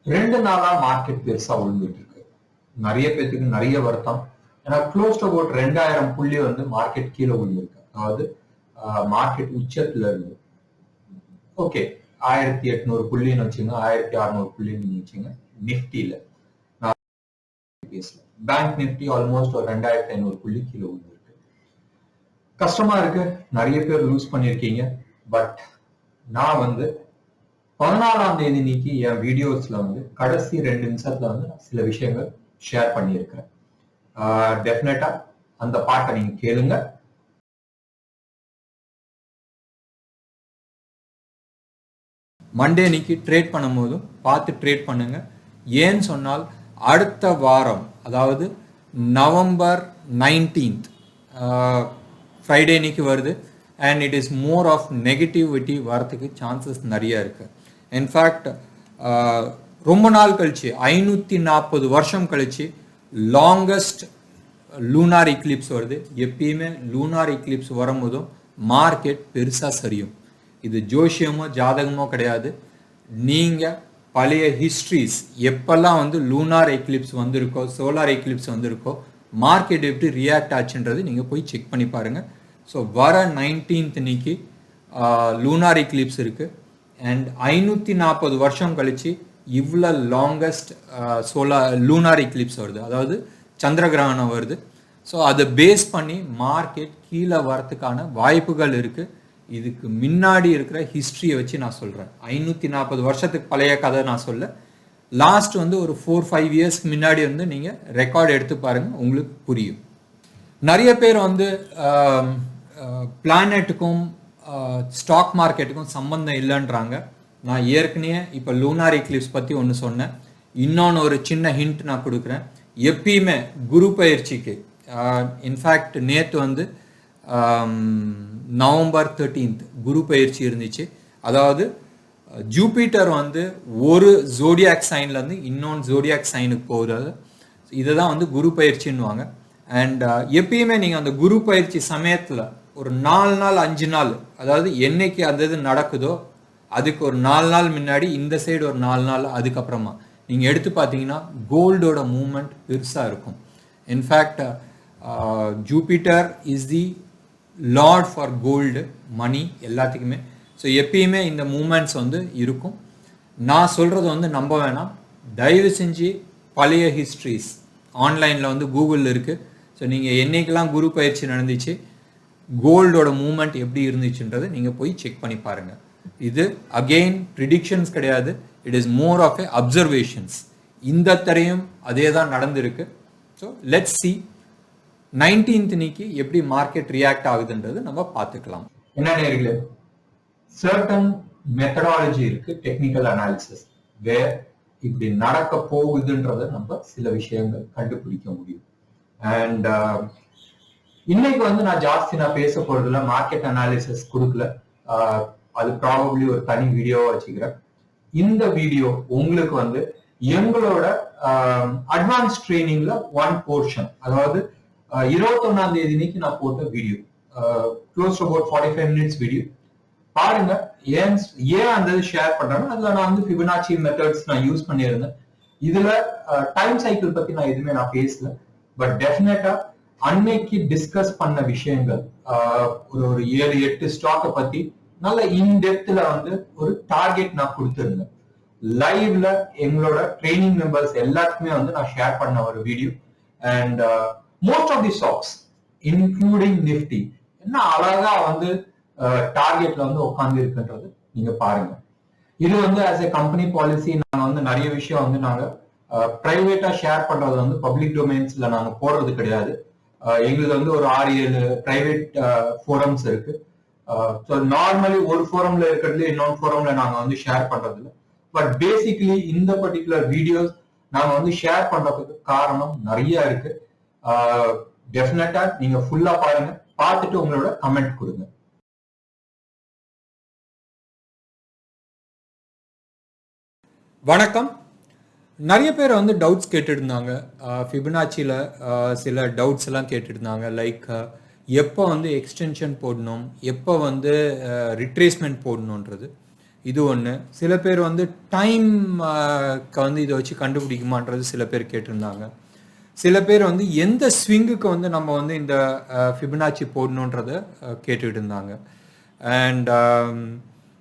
2 நாளா மார்க்கெட் பெருசா விழுந்துட்டு இருக்கு. நிறைய பேத்துக்கு நிறைய வருத்தம். ஏன்னா க்ளோஸ் டு அபவுட் 2000 புள்ளி வந்து மார்க்கெட் கீழே விழுந்திருக்கு. அதாவது மார்க்கெட் உச்சத்துல இருந்து ஓகே 1800 புள்ளின்னு வச்சுங்க, 1600 புள்ளின்னு வச்சுங்க. நிப்டியில பேங்க் நிப்டி ஆல்மோஸ்ட் ஒரு 2500 புள்ளி கீழே விழுந்திருக்கு. கஷ்டமா இருக்கு, நிறைய பேர் லூஸ் பண்ணிருக்கீங்க. பட் நான் வந்து 14ஆம் தேதி இன்னைக்கு என் வீடியோஸ்ல வந்து கடைசி 2 நிமிஷத்துல வந்து சில விஷயங்கள் ஷேர் பண்ணியிருக்கிறேன். டெஃபினட்டா அந்த பாட்டை நீங்க கேளுங்க. மண்டே இன்னைக்கு ட்ரேட் பண்ணும் போதும் பார்த்து ட்ரேட் பண்ணுங்க. ஏன்னு சொன்னால் அடுத்த வாரம், அதாவது நவம்பர் 19th ஃப்ரைடே இன்னைக்கு வருது. And it is more of negativity வரத்துக்கு சான்சஸ் நிறைய இருக்கு. இன்ஃபேக்ட் ரொம்ப நாள் கழிச்சு 540 வருஷம் கழிச்சு லாங்கஸ்ட் லூனார் இக்லிப்ஸ் வருது. எப்பயுமே லூனார் இக்லிப்ஸ் வரும்போதும் மார்க்கெட் பெருசா சரியும். இது ஜோஷியமோ ஜாதகமோ கிடையாது. நீங்க பழைய ஹிஸ்ட்ரிஸ் எப்பெல்லாம் வந்து லூனார் எக்லிப்ஸ் வந்திருக்கோ, சோலார் எக்லிப்ஸ் வந்திருக்கோ, மார்க்கெட் எப்படி ரியாக்ட் ஆச்சுன்றது நீங்க போய் செக் பண்ணி பாருங்க. ஸோ வர 19th இன்னைக்கு லூனார் எக்லிப்ஸ் இருக்கு. அண்ட் 540 வருஷம் கழிச்சு இவ்வளோ லாங்கஸ்ட் லூனார் எக்லிப்ஸ் வருது, அதாவது சந்திர கிரகணம் வருது. ஸோ அதை பேஸ் பண்ணி மார்க்கெட் கீழே வரத்துக்கான வாய்ப்புகள் இருக்கு. இதுக்கு முன்னாடி இருக்கிற ஹிஸ்ட்ரியை வச்சு நான் சொல்றேன். 540 வருஷத்துக்கு பழைய கதை நான் சொல்ல, லாஸ்ட் வந்து ஒரு 4-5 இயர்ஸ்க்கு முன்னாடி வந்து நீங்க ரெக்கார்ட் எடுத்து பாருங்க, உங்களுக்கு புரியும். நிறைய பேர் வந்து பிளானெட்டுக்கும் ஸ்டாக் மார்க்கெட்டுக்கும் சம்பந்தம் இல்லைன்றாங்க. நான் ஏற்கனவே இப்போ லூனார் எக்லிப்ஸ் பற்றி ஒன்று சொன்னேன். இன்னொன்று ஒரு சின்ன ஹிண்ட் நான் கொடுக்குறேன். எப்பயுமே குரு பயிற்சிக்கு, இன்ஃபேக்ட் நேற்று வந்து நவம்பர் 13th குரு பயிற்சி இருந்துச்சு. அதாவது ஜூபிட்டர் வந்து ஒரு ஜோடியாக் சைன்லேருந்து இன்னொன்று ஜோடியாக் சைனுக்கு போகிறது. இதை தான் வந்து குரு பயிற்சின்னுவாங்க. அண்ட் எப்பயுமே நீங்கள் அந்த குரு பயிற்சி சமயத்தில் ஒரு 4 நாள் 5 நாள், அதாவது என்னைக்கு அந்த இது நடக்குதோ அதுக்கு ஒரு 4 நாள் முன்னாடி இந்த சைடு ஒரு 4 நாள் அதுக்கப்புறமா நீங்கள் எடுத்து பார்த்தீங்கன்னா கோல்டோட மூவ்மெண்ட் பெருசாக இருக்கும். In fact Jupiter is the lord for gold, money, எல்லாத்துக்குமே. ஸோ எப்பயுமே இந்த மூமெண்ட்ஸ் வந்து இருக்கும். நான் சொல்கிறது வந்து நம்ப வேணாம். தயவு செஞ்சு பழைய ஹிஸ்ட்ரிஸ் ஆன்லைனில் வந்து கூகுளில் இருக்குது. ஸோ நீங்கள் என்னைக்கெல்லாம் குரு பயிற்சி நடந்துச்சு, கோல்டோட மூமெண்ட் எப்படி இருந்துச்சுன்றது நீங்கள் போய் செக் பண்ணி பாருங்கள். இது அகெயின் ப்ரிடிக்ஷன்ஸ் கிடையாது, it is more of a observations. இந்த தரையும் அதே தான் நடந்திருக்கு. ஸோ லெட்ஸ் சி 19th இன்னைக்கு எப்படி மார்க்கெட் ரியாக்ட் ஆகுதுன்றது நம்ம பார்த்துக்கலாம். என்ன நேர்களே, சர்டன் மெத்தடாலஜி இருக்கு, டெக்னிக்கல் அனாலிசிஸ், வேர் இப்படி நடக்க போகுதுன்றதை நம்ம சில விஷயங்கள் கண்டுபிடிக்க முடியும். அண்ட் இன்னைக்கு வந்து நான் ஜாஸ்தி பேச போறதுல மார்க்கெட் அனாலிசிஸ் கொடுக்கல. அது ப்ராபப்ளி ஒரு தனி வீடியோவா வச்சுக்கிறேன். இந்த வீடியோ உங்களுக்கு வந்து எங்களோட அட்வான்ஸ் ட்ரைனிங்ல ஒன் போர்ஷன், அதாவது 21ஆம் தேதி இன்னைக்கு நான் போட்ட video, close to about 45 minutes video பாருங்க. ஏன் அந்த ஷேர் பண்றேன்னா, அதுல நான் வந்து ஃபிபனாச்சி மெத்தட்ஸ் நான் யூஸ் பண்ணியிருந்தேன். இதுல டைம் சைக்கிள் பத்தி நான் எதுவுமே நான் பேசல. பட் டெஃபினட்டா அன்னைக்கு டிஸ்கஸ் பண்ண விஷயங்கள், ஒரு 7-8 ஸ்டாக்கை பத்தி நல்ல இன்டெப்த்ல வந்து ஒரு டார்கெட் நான் கொடுத்திருந்தேன். லைவ்ல எங்களோட ட்ரைனிங் மெம்பர்ஸ் எல்லாத்துக்குமே வந்து நான் ஷேர் பண்ண ஒரு video. And most of the stocks including Nifty என்ன அழகா வந்து டார்கெட்ல வந்து உட்கார்ந்து இருக்குன்றது நீங்க பாருங்க. இது வந்து ஆஸ் எ கம்பெனி பாலிசி நாங்க வந்து நிறைய விஷயம் வந்து நாங்க பிரைவேட்டா ஷேர் பண்றது வந்து பப்ளிக் டொமைன்ஸ்ல நாங்க போடுறது கிடையாது. எங்களுக்கு வந்து ஒரு 6-7 பிரைவேட் ஃபோரம்ஸ் இருக்கு. ஸோ நார்மலி ஒரு ஃபோரம்ல இருக்கிறதுல இன்னொரு ஃபோரம்ல நாங்க வந்து ஷேர் பண்றது இல்லை. பட் பேசிக்கலி இந்த பர்டிகுலர் வீடியோஸ் நாங்க வந்து ஷேர் பண்றதுக்கு காரணம் நிறைய இருக்கு. டெஃபினட்டா நீங்க ஃபுல்லா பாருங்க, பார்த்துட்டு உங்களோட கமெண்ட் கொடுங்க. வணக்கம். நிறைய பேர் வந்து டவுட்ஸ் கேட்டுருந்தாங்க. ஃபிபனாச்சியில் சில டவுட்ஸ் எல்லாம் கேட்டுருந்தாங்க. லைக் எப்போ வந்து எக்ஸ்டென்ஷன் போடணும், எப்போ வந்து ரிட்ரேஸ்மெண்ட் போடணுன்றது. இது ஒன்று. சில பேர் வந்து டைம் வந்து இதை வச்சு கண்டுபிடிக்குமான்றது சில பேர் கேட்டிருந்தாங்க. சில பேர் வந்து எந்த ஸ்விங்குக்கு வந்து நம்ம வந்து இந்த ஃபிபனாச்சி போடணுன்றத கேட்டுக்கிட்டு இருந்தாங்க. அண்ட்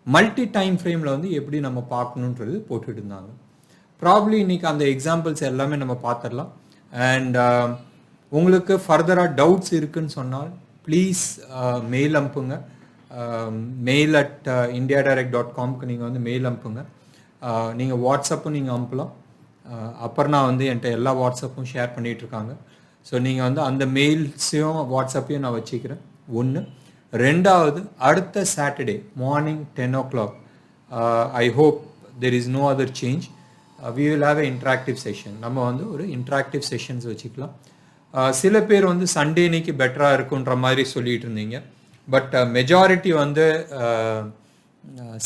மல்டி டைம் ஃப்ரேமில் வந்து எப்படி நம்ம பார்க்கணுன்றது போட்டுட்டு இருந்தாங்க. ப்ராப்ளி இன்னைக்கு அந்த எக்ஸாம்பிள்ஸ் எல்லாமே நம்ம பார்த்துடலாம். அண்ட் உங்களுக்கு ஃபர்தராக டவுட்ஸ் இருக்குன்னு சொன்னால் ப்ளீஸ் மெயில் அனுப்புங்க. mail@indiadirect.comக்கு நீங்கள் வந்து மெயில் அனுப்புங்க. நீங்கள் வாட்ஸ்அப்பும் நீங்கள் அனுப்பலாம். அப்புறம் நான் வந்து என்கிட்ட எல்லா வாட்ஸ்அப்பும் ஷேர் பண்ணிகிட்ருக்காங்க. ஸோ நீங்கள் வந்து அந்த மெயில்ஸையும் வாட்ஸ்அப்பையும் நான் வச்சுக்கிறேன். ஒன்று. ரெண்டாவது, அடுத்த Saturday morning 10 o'clock I hope there is no other change, we will have a interactive session. நம்ம வந்து ஒரு இன்ட்ராக்டிவ் செஷன்ஸ் வச்சுக்கலாம். சில பேர் வந்து சண்டே அன்னைக்கு பெட்டராக இருக்குன்ற மாதிரி சொல்லிட்டு இருந்தீங்க. பட் மெஜாரிட்டி வந்து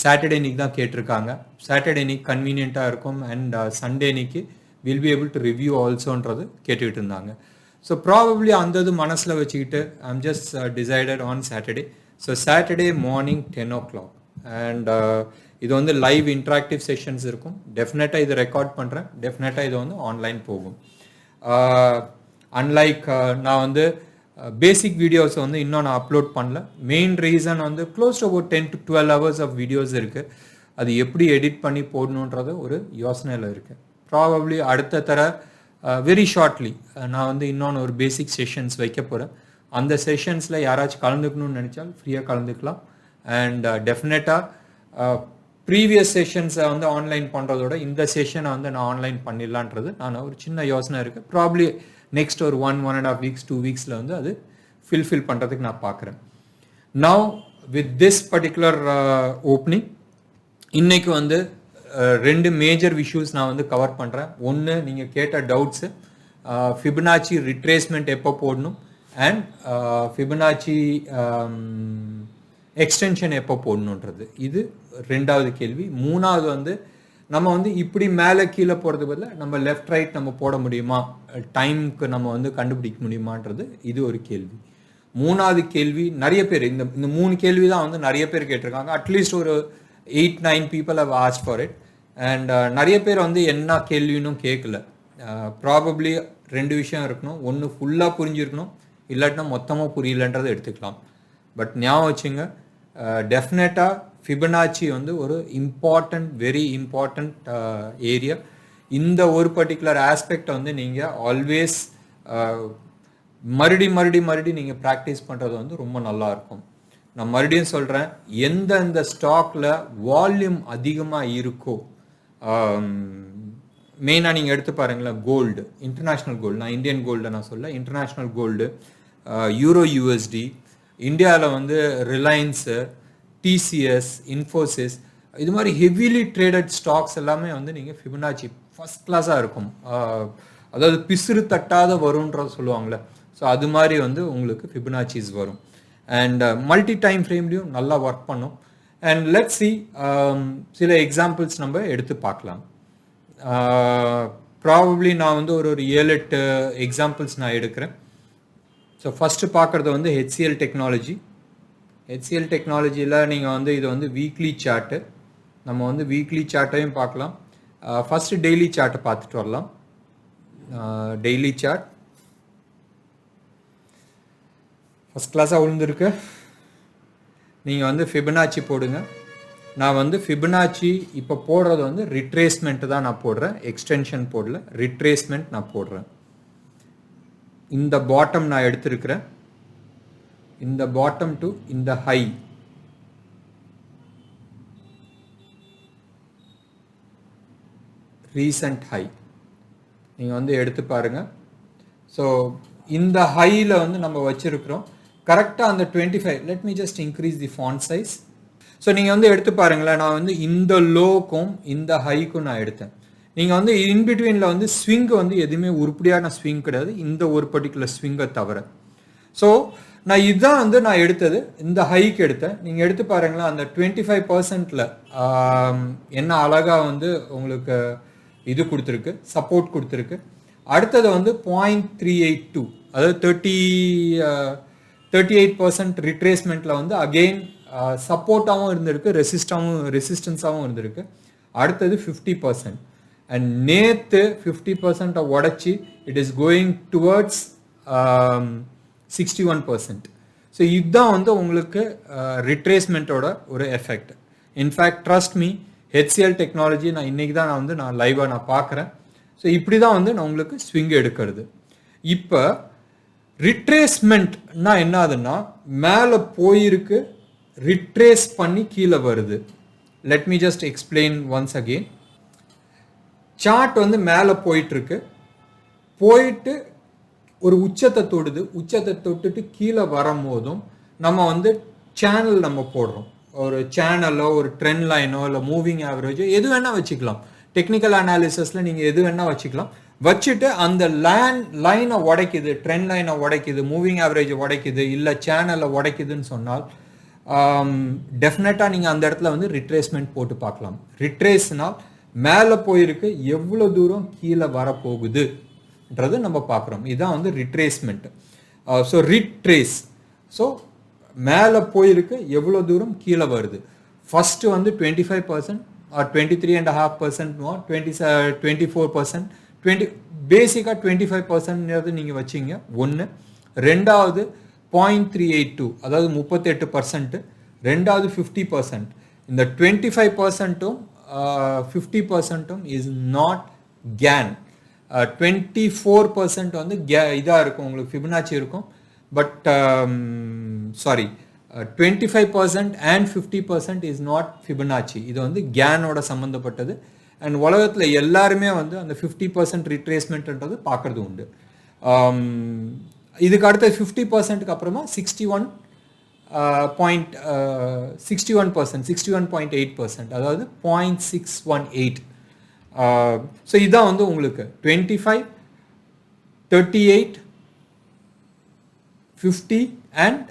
சாட்டர்டே அன்னைக்கு தான் கேட்டிருக்காங்க. சாட்டர்டே அன்னைக்கு கன்வீனியண்ட்டாக இருக்கும் அண்ட் சண்டே அன்னைக்கு will be able to review ஆல்சோன்றது கேட்டுக்கிட்டு இருந்தாங்க. ஸோ ப்ராபப்ளி அந்த இது மனசில் வச்சுக்கிட்டு I'm just decided on Saturday. So Saturday morning 10 o'clock and இது வந்து லைவ் இன்ட்ராக்டிவ் செஷன்ஸ் இருக்கும். டெஃபினட்டாக இதை ரெக்கார்ட் பண்ணுறேன். டெஃபினட்டாக இது வந்து ஆன்லைன் போகும். அன்லைக் நான் வந்து பேசிக் வீடியோஸை வந்து இன்னும் நான் அப்லோட் பண்ணல. மெயின் ரீசன் வந்து close to about 10 to 12 hours of videos இருக்குது. அது எப்படி எடிட் பண்ணி போடணுன்றது ஒரு யோசனையில் இருக்குது. ப்ராபப்ளி அடுத்த தர வெரி ஷார்ட்லி நான் வந்து இன்னொன்று ஒரு பேசிக் செஷன்ஸ் வைக்க போகிறேன். அந்த செஷன்ஸில் யாராச்சும் கலந்துக்கணும்னு நினச்சால் ஃப்ரீயாக கலந்துக்கலாம். அண்ட் டெஃபினட்டாக ப்ரீவியஸ் செஷன்ஸை வந்து ஆன்லைன் பண்ணுறதோட இந்த செஷனை வந்து நான் ஆன்லைன் பண்ணிடலான்றது நான் ஒரு சின்ன யோசனை இருக்குது. ப்ராப்ளி நெக்ஸ்ட் ஒரு 1.5 weeks 2 weeksல வந்து அது ஃபில்ஃபில் பண்ணுறதுக்கு நான் பார்க்குறேன். Now with this particular opening இன்னைக்கு வந்து 2 மேஜர் இஷ்யூஸ் நான் வந்து கவர் பண்ணுறேன். ஒன்று, நீங்கள் கேட்ட டவுட்ஸு ஃபிபனாச்சி ரிட்ரேஸ்மெண்ட் எப்போ போடணும் அண்ட் ஃபிபனாச்சி எக்ஸ்டென்ஷன் எப்போ போடணுன்றது இது 2வது கேள்வி. 3வது வந்து நம்ம வந்து இப்படி மேலே கீழே போகிறது பதில் நம்ம லெஃப்ட் ரைட் நம்ம போட முடியுமா, டைமுக்கு நம்ம வந்து கண்டுபிடிக்க முடியுமான்றது இது ஒரு கேள்வி. 3வது கேள்வி நிறைய பேர் இந்த 3 கேள்வி தான் வந்து நிறைய பேர் கேட்டிருக்காங்க. அட்லீஸ்ட் ஒரு 8-9 people have asked for it. And நிறைய பேர் வந்து என்ன கேள்வின்னு கேட்கல. ப்ராபப்ளி 2 விஷயம் இருக்கணும். ஒன்று, ஃபுல்லாக புரிஞ்சிருக்கணும், இல்லாட்டினா மொத்தமாக புரியலன்றதை எடுத்துக்கலாம். பட் ஞாபகம் வச்சுங்க, டெஃபினட்டாக ஃபிபனாச்சி வந்து ஒரு இம்பார்ட்டண்ட், வெரி இம்பார்ட்டண்ட் ஏரியா. இந்த ஒரு பர்டிகுலர் ஆஸ்பெக்டை வந்து நீங்கள் ஆல்வேஸ் மறுபடி நீங்கள் ப்ராக்டிஸ் பண்ணுறது வந்து ரொம்ப நல்லாயிருக்கும். நான் மறுபடியும் சொல்கிறேன், எந்தெந்த ஸ்டாக்கில் வால்யூம் அதிகமாக இருக்கோ, மெயினாக நீங்கள் எடுத்து பாருங்களேன், கோல்டு, இன்டர்நேஷ்னல் கோல்டு, நான் இந்தியன் கோல்டை நான் சொல்ல, இன்டர்நேஷ்னல் கோல்டு, யூரோ யூஎஸ்டி, இந்தியாவில் வந்து ரிலையன்ஸு, டிசிஎஸ், இன்ஃபோசிஸ், இது மாதிரி ஹெவிலி ட்ரேடட் ஸ்டாக்ஸ் எல்லாமே வந்து நீங்கள் ஃபிபனாச்சி ஃபஸ்ட் கிளாஸாக இருக்கும். அதாவது பிசுறு தட்டாத வரும்ன்றது சொல்லுவாங்களே, ஸோ அது மாதிரி வந்து உங்களுக்கு ஃபிபனாச்சிஸ் வரும். அண்ட் மல்டி டைம் ஃப்ரேம்லையும் நல்லா ஒர்க் பண்ணும். அண்ட் லெட் சி சில எக்ஸாம்பிள்ஸ் நம்ம எடுத்து பார்க்கலாம். ப்ராபப்ளி நான் வந்து ஒரு 7-8 எக்ஸாம்பிள்ஸ் நான் எடுக்கிறேன். ஸோ ஃபஸ்ட்டு பார்க்குறது வந்து HCL டெக்னாலஜி. HCL டெக்னாலஜியில் நீங்கள் வந்து இது வந்து வீக்லி சார்ட்டு, நம்ம வந்து வீக்லி சார்ட்டையும் பார்க்கலாம். ஃபஸ்ட்டு டெய்லி சார்ட்டை பார்த்துட்டு வரலாம். டெய்லி சார்ட் ஃபஸ்ட் கிளாஸாக விழுந்துருக்கு. நீங்கள் வந்து ஃபிபனாச்சி போடுங்க. நான் வந்து ஃபிபனாச்சி இப்போ போடுறது வந்து ரிட்ரேஸ்மெண்ட்டு தான் நான் போடுறேன், எக்ஸ்டென்ஷன் போடல, ரிட்ரேஸ்மெண்ட் நான் போடுறேன். இந்த பாட்டம் நான் எடுத்திருக்கிறேன், இந்த பாட்டம் டு இந்த ஹை, ரீசன்ட் ஹை நீங்கள் வந்து எடுத்து பாருங்க. ஸோ இந்த ஹையில் வந்து நம்ம வச்சிருக்கிறோம் கரெக்டாக அந்த 25. Let me just increase the font size. So நீங்கள் வந்து எடுத்து பாருங்களேன், நான் வந்து இந்த லோக்கும் இந்த ஹைக்கும் நான் எடுத்தேன். நீங்கள் வந்து இன்பிட்வீனில் வந்து ஸ்விங்கு வந்து எதுவுமே உருப்படியான ஸ்விங் கிடையாது, இந்த ஒரு பர்டிகுலர் ஸ்விங்கை தவிர. ஸோ நான் இதுதான் வந்து நான் எடுத்தது, இந்த ஹைக்கு எடுத்தேன். நீங்கள் எடுத்து பாருங்களேன், அந்த 25%ல் என்ன அழகாக வந்து உங்களுக்கு இது கொடுத்துருக்கு, சப்போர்ட் கொடுத்துருக்கு. அடுத்தது வந்து 0.382, அதாவது 38% ரிட்ரேஸ்மெண்ட்டில் வந்து அகெயின் சப்போர்ட்டாகவும் இருந்திருக்கு, ரெசிஸ்டன்ஸாகவும் இருந்திருக்கு. அடுத்தது 50%. அண்ட் நேற்று 50% உடச்சி it is going towards 61%. So இதுதான் வந்து உங்களுக்கு ரிட்ரேஸ்மெண்ட்டோட ஒரு effect. In fact trust me, HCL technology நான் இன்னைக்கு தான் நான் லைவாக நான் பார்க்குறேன். ஸோ இப்படி தான் வந்து நான் உங்களுக்கு ஸ்விங் எடுக்கிறது. இப்போ ரிட்ரேஸ்மெண்ட்னா என்ன ஆகுதுன்னா, மேலே போயிருக்கு, ரிட்ரேஸ் பண்ணி கீழே வருது. Let me just explain once again. Chart வந்து மேலே போயிட்டு ஒரு உச்சத்தை தொடுது. உச்சத்தை தொட்டுட்டு கீழே வரும்போதும் நம்ம வந்து சேனல் நம்ம போடுறோம். ஒரு சேனலோ ஒரு ட்ரெண்ட் லைனோ இல்லை மூவிங் ஆவரேஜோ எது வேணால் வச்சுக்கலாம். டெக்னிக்கல் அனாலிசிஸில் நீங்கள் எது வேணால் வச்சுக்கலாம். வச்சுட்டு அந்த லைனை உடைக்குது, ட்ரெண்ட் லைனை உடைக்குது, மூவிங் ஆவரேஜை உடைக்குது, இல்லை சேனலை உடைக்குதுன்னு சொன்னால் டெஃபினட்டாக நீங்கள் அந்த இடத்துல வந்து ரிட்ரேஸ்மெண்ட் போட்டு பார்க்கலாம். ரிட்ரேஸ்னால் மேலே போயிருக்கு, எவ்வளோ தூரம் கீழே வரப்போகுதுன்றது நம்ம பார்க்குறோம். இதுதான் வந்து ரிட்ரேஸ்மெண்ட். ஸோ ரிட்ரேஸ், ஸோ மேலே போயிருக்கு, எவ்வளோ தூரம் கீழே வருது. ஃபஸ்ட்டு வந்து 25% ஆர் 23.5%, 24%, பேசிக்காக 25% நீங்கள் வச்சிங்க ஒன்று. ரெண்டாவது 0.382, அதாவது 38%. ரெண்டாவது 50%. இந்த 25%ம் 50%ம் இஸ் நாட் கேன். 24% வந்து இதாக இருக்கும், உங்களுக்கு ஃபிபனாச்சி இருக்கும். But sorry, 25% and 50% is not Fibonacci. இது வந்து கேனோட சம்மந்தப்பட்டது. அண்ட் உலகத்தில் எல்லாருமே வந்து அந்த 50% ரிட்ரேஸ்மெண்ட்ன்றது பார்க்கறது உண்டு. இதுக்கு அடுத்த 50%க்கு அப்புறமா 61.8%, அதாவது 0.618. ஸோ இதுதான் வந்து உங்களுக்கு 25, 38, 50 அண்ட்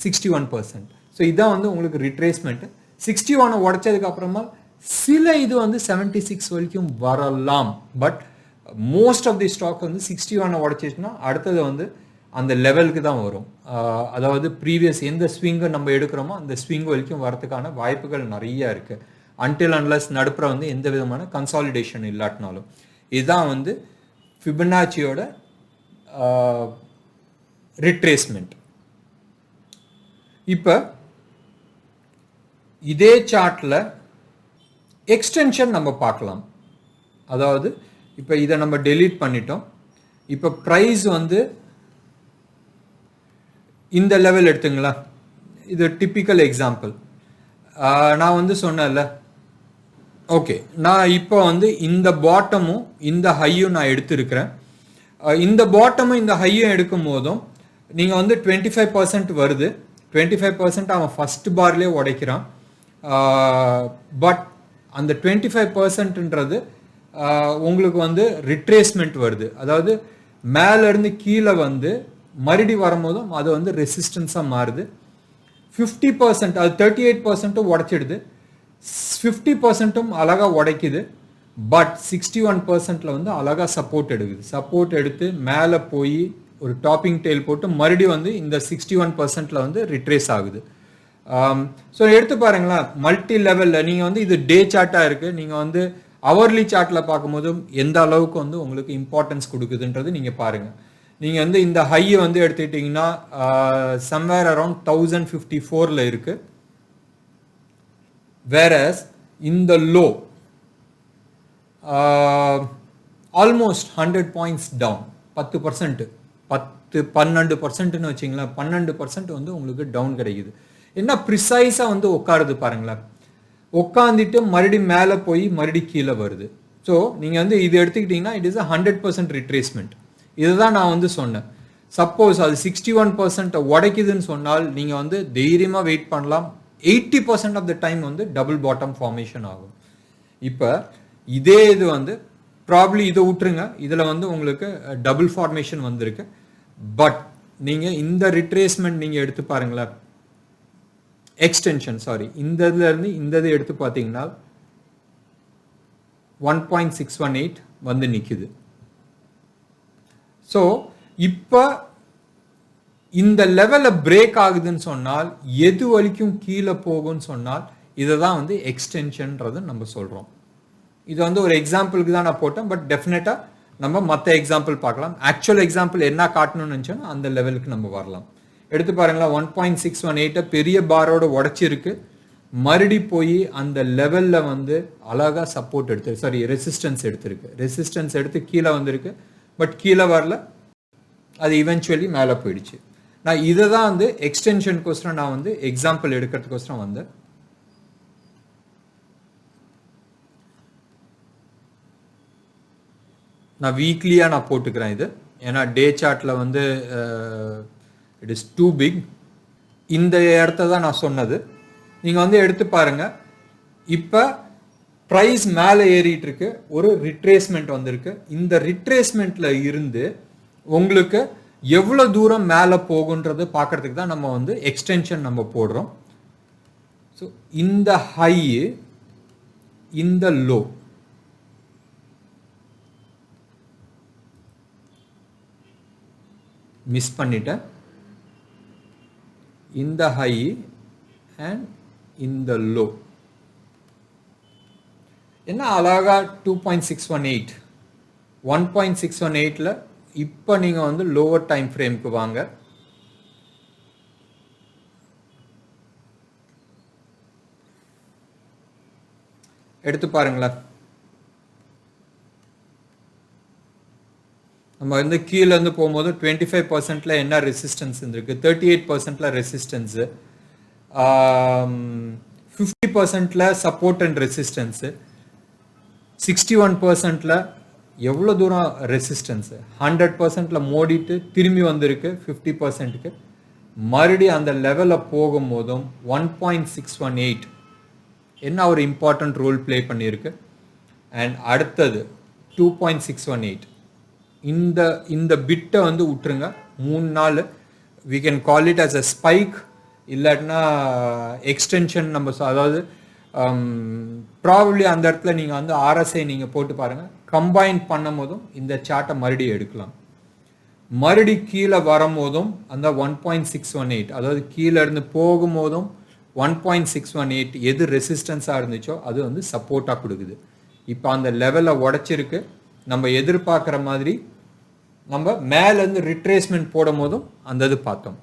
61%. ஸோ இதுதான் வந்து உங்களுக்கு ரிட்ரேஸ்மெண்ட். 61 உடைச்சதுக்கு அப்புறமா சில இது வந்து 76 வரைக்கும் வரலாம். But most of the stock வந்து 61 உடைச்சிச்சுன்னா அடுத்தது வந்து அந்த லெவலுக்கு தான் வரும். அதாவது ப்ரீவியஸ் எந்த ஸ்விங்கை நம்ம எடுக்கிறோமோ அந்த ஸ்விங் வரைக்கும் வரதுக்கான வாய்ப்புகள் நிறைய இருக்குது. அன்டில் அன்லஸ் நடுப்புற வந்து எந்த விதமான கன்சாலிடேஷன் இல்லாட்டினாலும். இதுதான் வந்து ஃபிபனாச்சியோட ரிட்ரேஸ்மெண்ட். இப்போ இதே சார்ட்டில் எக்ஸ்டென்ஷன் நம்ம பார்க்கலாம். அதாவது இப்போ இதை நம்ம டெலீட் பண்ணிட்டோம். இப்போ ப்ரைஸ் வந்து இந்த லெவல் எடுத்துங்களா, இது டிப்பிக்கல் எக்ஸாம்பிள். நான் வந்து சொன்னேன்ல, ஓகே, நான் இப்போ வந்து இந்த பாட்டமும் இந்த ஹையும் நான் எடுத்திருக்கிறேன். இந்த பாட்டமும் இந்த ஹையும் எடுக்கும் போதும் நீங்கள் வந்து 25% வருது. 25% அவன் ஃபஸ்ட் பார்லேயே உடைக்கிறான். பட் அந்த 25%ன்றது உங்களுக்கு வந்து ரிட்ரேஸ்மெண்ட் வருது. அதாவது மேலேருந்து கீழே வந்து மறுபடி வரும்போதும் அது வந்து ரெசிஸ்டன்ஸாக மாறுது. 50%, அது 38%ம் உடைச்சிடுது. 50%ம் அழகாக உடைக்குது. பட் 61%ல் வந்து அழகாக சப்போர்ட் எடுக்குது. சப்போர்ட் எடுத்து மேலே போய் ஒரு டாப்பிங் டெயில் போட்டு மறுபடியும் வந்து இந்த 61%ல் வந்து ரிட்ரேஸ் ஆகுது. ஸோ எடுத்து பாருங்களேன், மல்டி லெவலில் நீங்கள் வந்து இது டே சார்ட்டாக இருக்குது. நீங்கள் வந்து அவர்லி சார்ட்டில் பார்க்கும்போதும் எந்த அளவுக்கு வந்து உங்களுக்கு இம்பார்ட்டன்ஸ் கொடுக்குதுன்றது நீங்கள் பாருங்கள். நீங்கள் வந்து இந்த ஹையை வந்து எடுத்துக்கிட்டிங்கன்னா சம்வேர் அரவுண்ட் 1054ல் இருக்குது. வேறஸ் இந்த லோ ஆல்மோஸ்ட் 100 பாயிண்ட்ஸ் டவுன். 10%, 12%ன்னு வச்சிங்களேன். 12% வந்து உங்களுக்கு டவுன் கிடைக்குது. என்ன ப்ரிசைஸாக வந்து உட்காருது பாருங்களேன். உட்காந்துட்டு மறுபடியும் மேலே போய் மறுபடியும் கீழே வருது. ஸோ நீங்கள் வந்து இது எடுத்துக்கிட்டிங்கன்னா இட் இஸ் 100% ரிட்ரேஸ்மெண்ட். இதுதான் நான் வந்து சொன்னேன். சப்போஸ் அது 61% உடைக்குதுன்னு சொன்னால் நீங்கள் வந்து தைரியமாக வெயிட் பண்ணலாம். 80% ஆஃப் த டைம் வந்து டபுள் பாட்டம் ஃபார்மேஷன் ஆகும். இப்போ இதே இது வந்து ப்ராப்ளி இதை விட்டுருங்க, இதில் வந்து உங்களுக்கு டபுள் ஃபார்மேஷன் வந்திருக்கு. பட் நீங்கள் இந்த ரிட்ரேஸ்மெண்ட் நீங்கள் எடுத்து பாருங்களேன், எக்ஸ்டென்ஷன் சாரி, இந்த இதுலேருந்து இந்த இது எடுத்து பார்த்தீங்கன்னா 1.618 வந்து நிற்குது. ஸோ இப்போ இந்த லெவல்ல பிரேக் ஆகுதுன்னு சொன்னால் எது வரைக்கும் கீழே போகும்னு சொன்னால் இதை தான் வந்து எக்ஸ்டென்ஷன்ன்றது நம்ம சொல்றோம். இது வந்து ஒரு எக்ஸாம்பிளுக்கு தான் நான் போட்டேன், பட் டெஃபினட்டா நம்ம மற்ற எக்ஸாம்பிள் பார்க்கலாம். ஆக்சுவல் எக்ஸாம்பிள் என்ன காட்டணும்னு நினச்சோன்னா அந்த லெவலுக்கு நம்ம வரலாம். எடுத்து பாருங்களா, 1.618 பெரிய பாரோட உடச்சிருக்கு, மறுபடி போய் அந்த லெவலில் வந்து அழகாக சப்போர்ட் எடுத்து சாரி ரெசிஸ்டன்ஸ் எடுத்திருக்கு. ரெசிஸ்டன்ஸ் எடுத்து கீழே வந்திருக்கு, பட் கீழே வரல, அது இவென்ச்சுவலி மேலே போயிடுச்சு. நான் இதை தான் வந்து எக்ஸ்டென்ஷனுக்கோசரம் நான் வந்து எக்ஸாம்பிள் எடுக்கிறதுக்கோசரம் வந்தேன். நான் வீக்லியாக நான் போட்டுக்கிறேன் இது, ஏன்னா டே சார்ட்டில் வந்து இட் இஸ் டூ பிக். இந்த இடத்த தான் நான் சொன்னது. நீங்கள் வந்து எடுத்து பாருங்கள், இப்போ ப்ரைஸ் மேலே ஏறிட்டு இருக்கு, ஒரு ரிட்ரேஸ்மெண்ட் வந்திருக்கு. இந்த ரிட்ரேஸ்மெண்ட்டில் இருந்து உங்களுக்கு எவ்வளோ தூரம் மேலே போகுன்றது பார்க்கறதுக்கு தான் நம்ம வந்து எக்ஸ்டென்ஷன் நம்ம போடுறோம். ஸோ இந்த ஹை, இந்த லோ, மிஸ் பண்ணிட்டேன். இந்த ஹை அண்ட் இந்த லோ என்ன அழகா 2.618 1.618ல இப்போ நீங்கள் வந்து லோவர் டைம் ஃப்ரேம்க்கு வாங்க. எடுத்து பாருங்களேன், நம்ம வந்து கீழேருந்து போகும்போது 25% என்ன ரெசிஸ்டன்ஸ் இருந்திருக்கு, 38% ரெசிஸ்டன்ஸு, 50% சப்போர்ட் அண்ட் ரெசிஸ்டன்ஸு, 61% எவ்வளோ தூரம் ரெசிஸ்டன்ஸு, 100% மோடிட்டு திரும்பி வந்திருக்கு 50%க்கு. மறுபடியும் அந்த லெவலில் போகும்போதும் 1.618 என்ன ஒரு இம்பார்ட்டன்ட் ரோல் ப்ளே பண்ணியிருக்கு. அண்ட் அடுத்தது 2.618 இந்த பிட்டை வந்து விட்டுருங்க. 3 நாள் we can call it as a spike, இல்லாட்டினா எக்ஸ்டென்ஷன். நம்ம அதாவது ப்ராபப்ளி அந்த இடத்துல நீங்கள் வந்து ஆர்எஸ்ஐ நீங்கள் போட்டு பாருங்கள், கம்பைன் பண்ணும் போதும் இந்த சார்ட்டை மறுபடியும் எடுக்கலாம். மறுபடி கீழே வரும்போதும் அந்த 1.618, அதாவது கீழே இருந்து போகும்போதும் 1.618 எது ரெசிஸ்டன்ஸாக இருந்துச்சோ அது வந்து சப்போர்ட்டாக கொடுக்குது. இப்போ அந்த லெவலில் உடச்சிருக்கு. நம்ம எதிர்பார்க்குற மாதிரி நம்ம மேலேருந்து ரிட்ரேஸ்மெண்ட் போடும் போதும் அந்த இது பார்த்தோம்.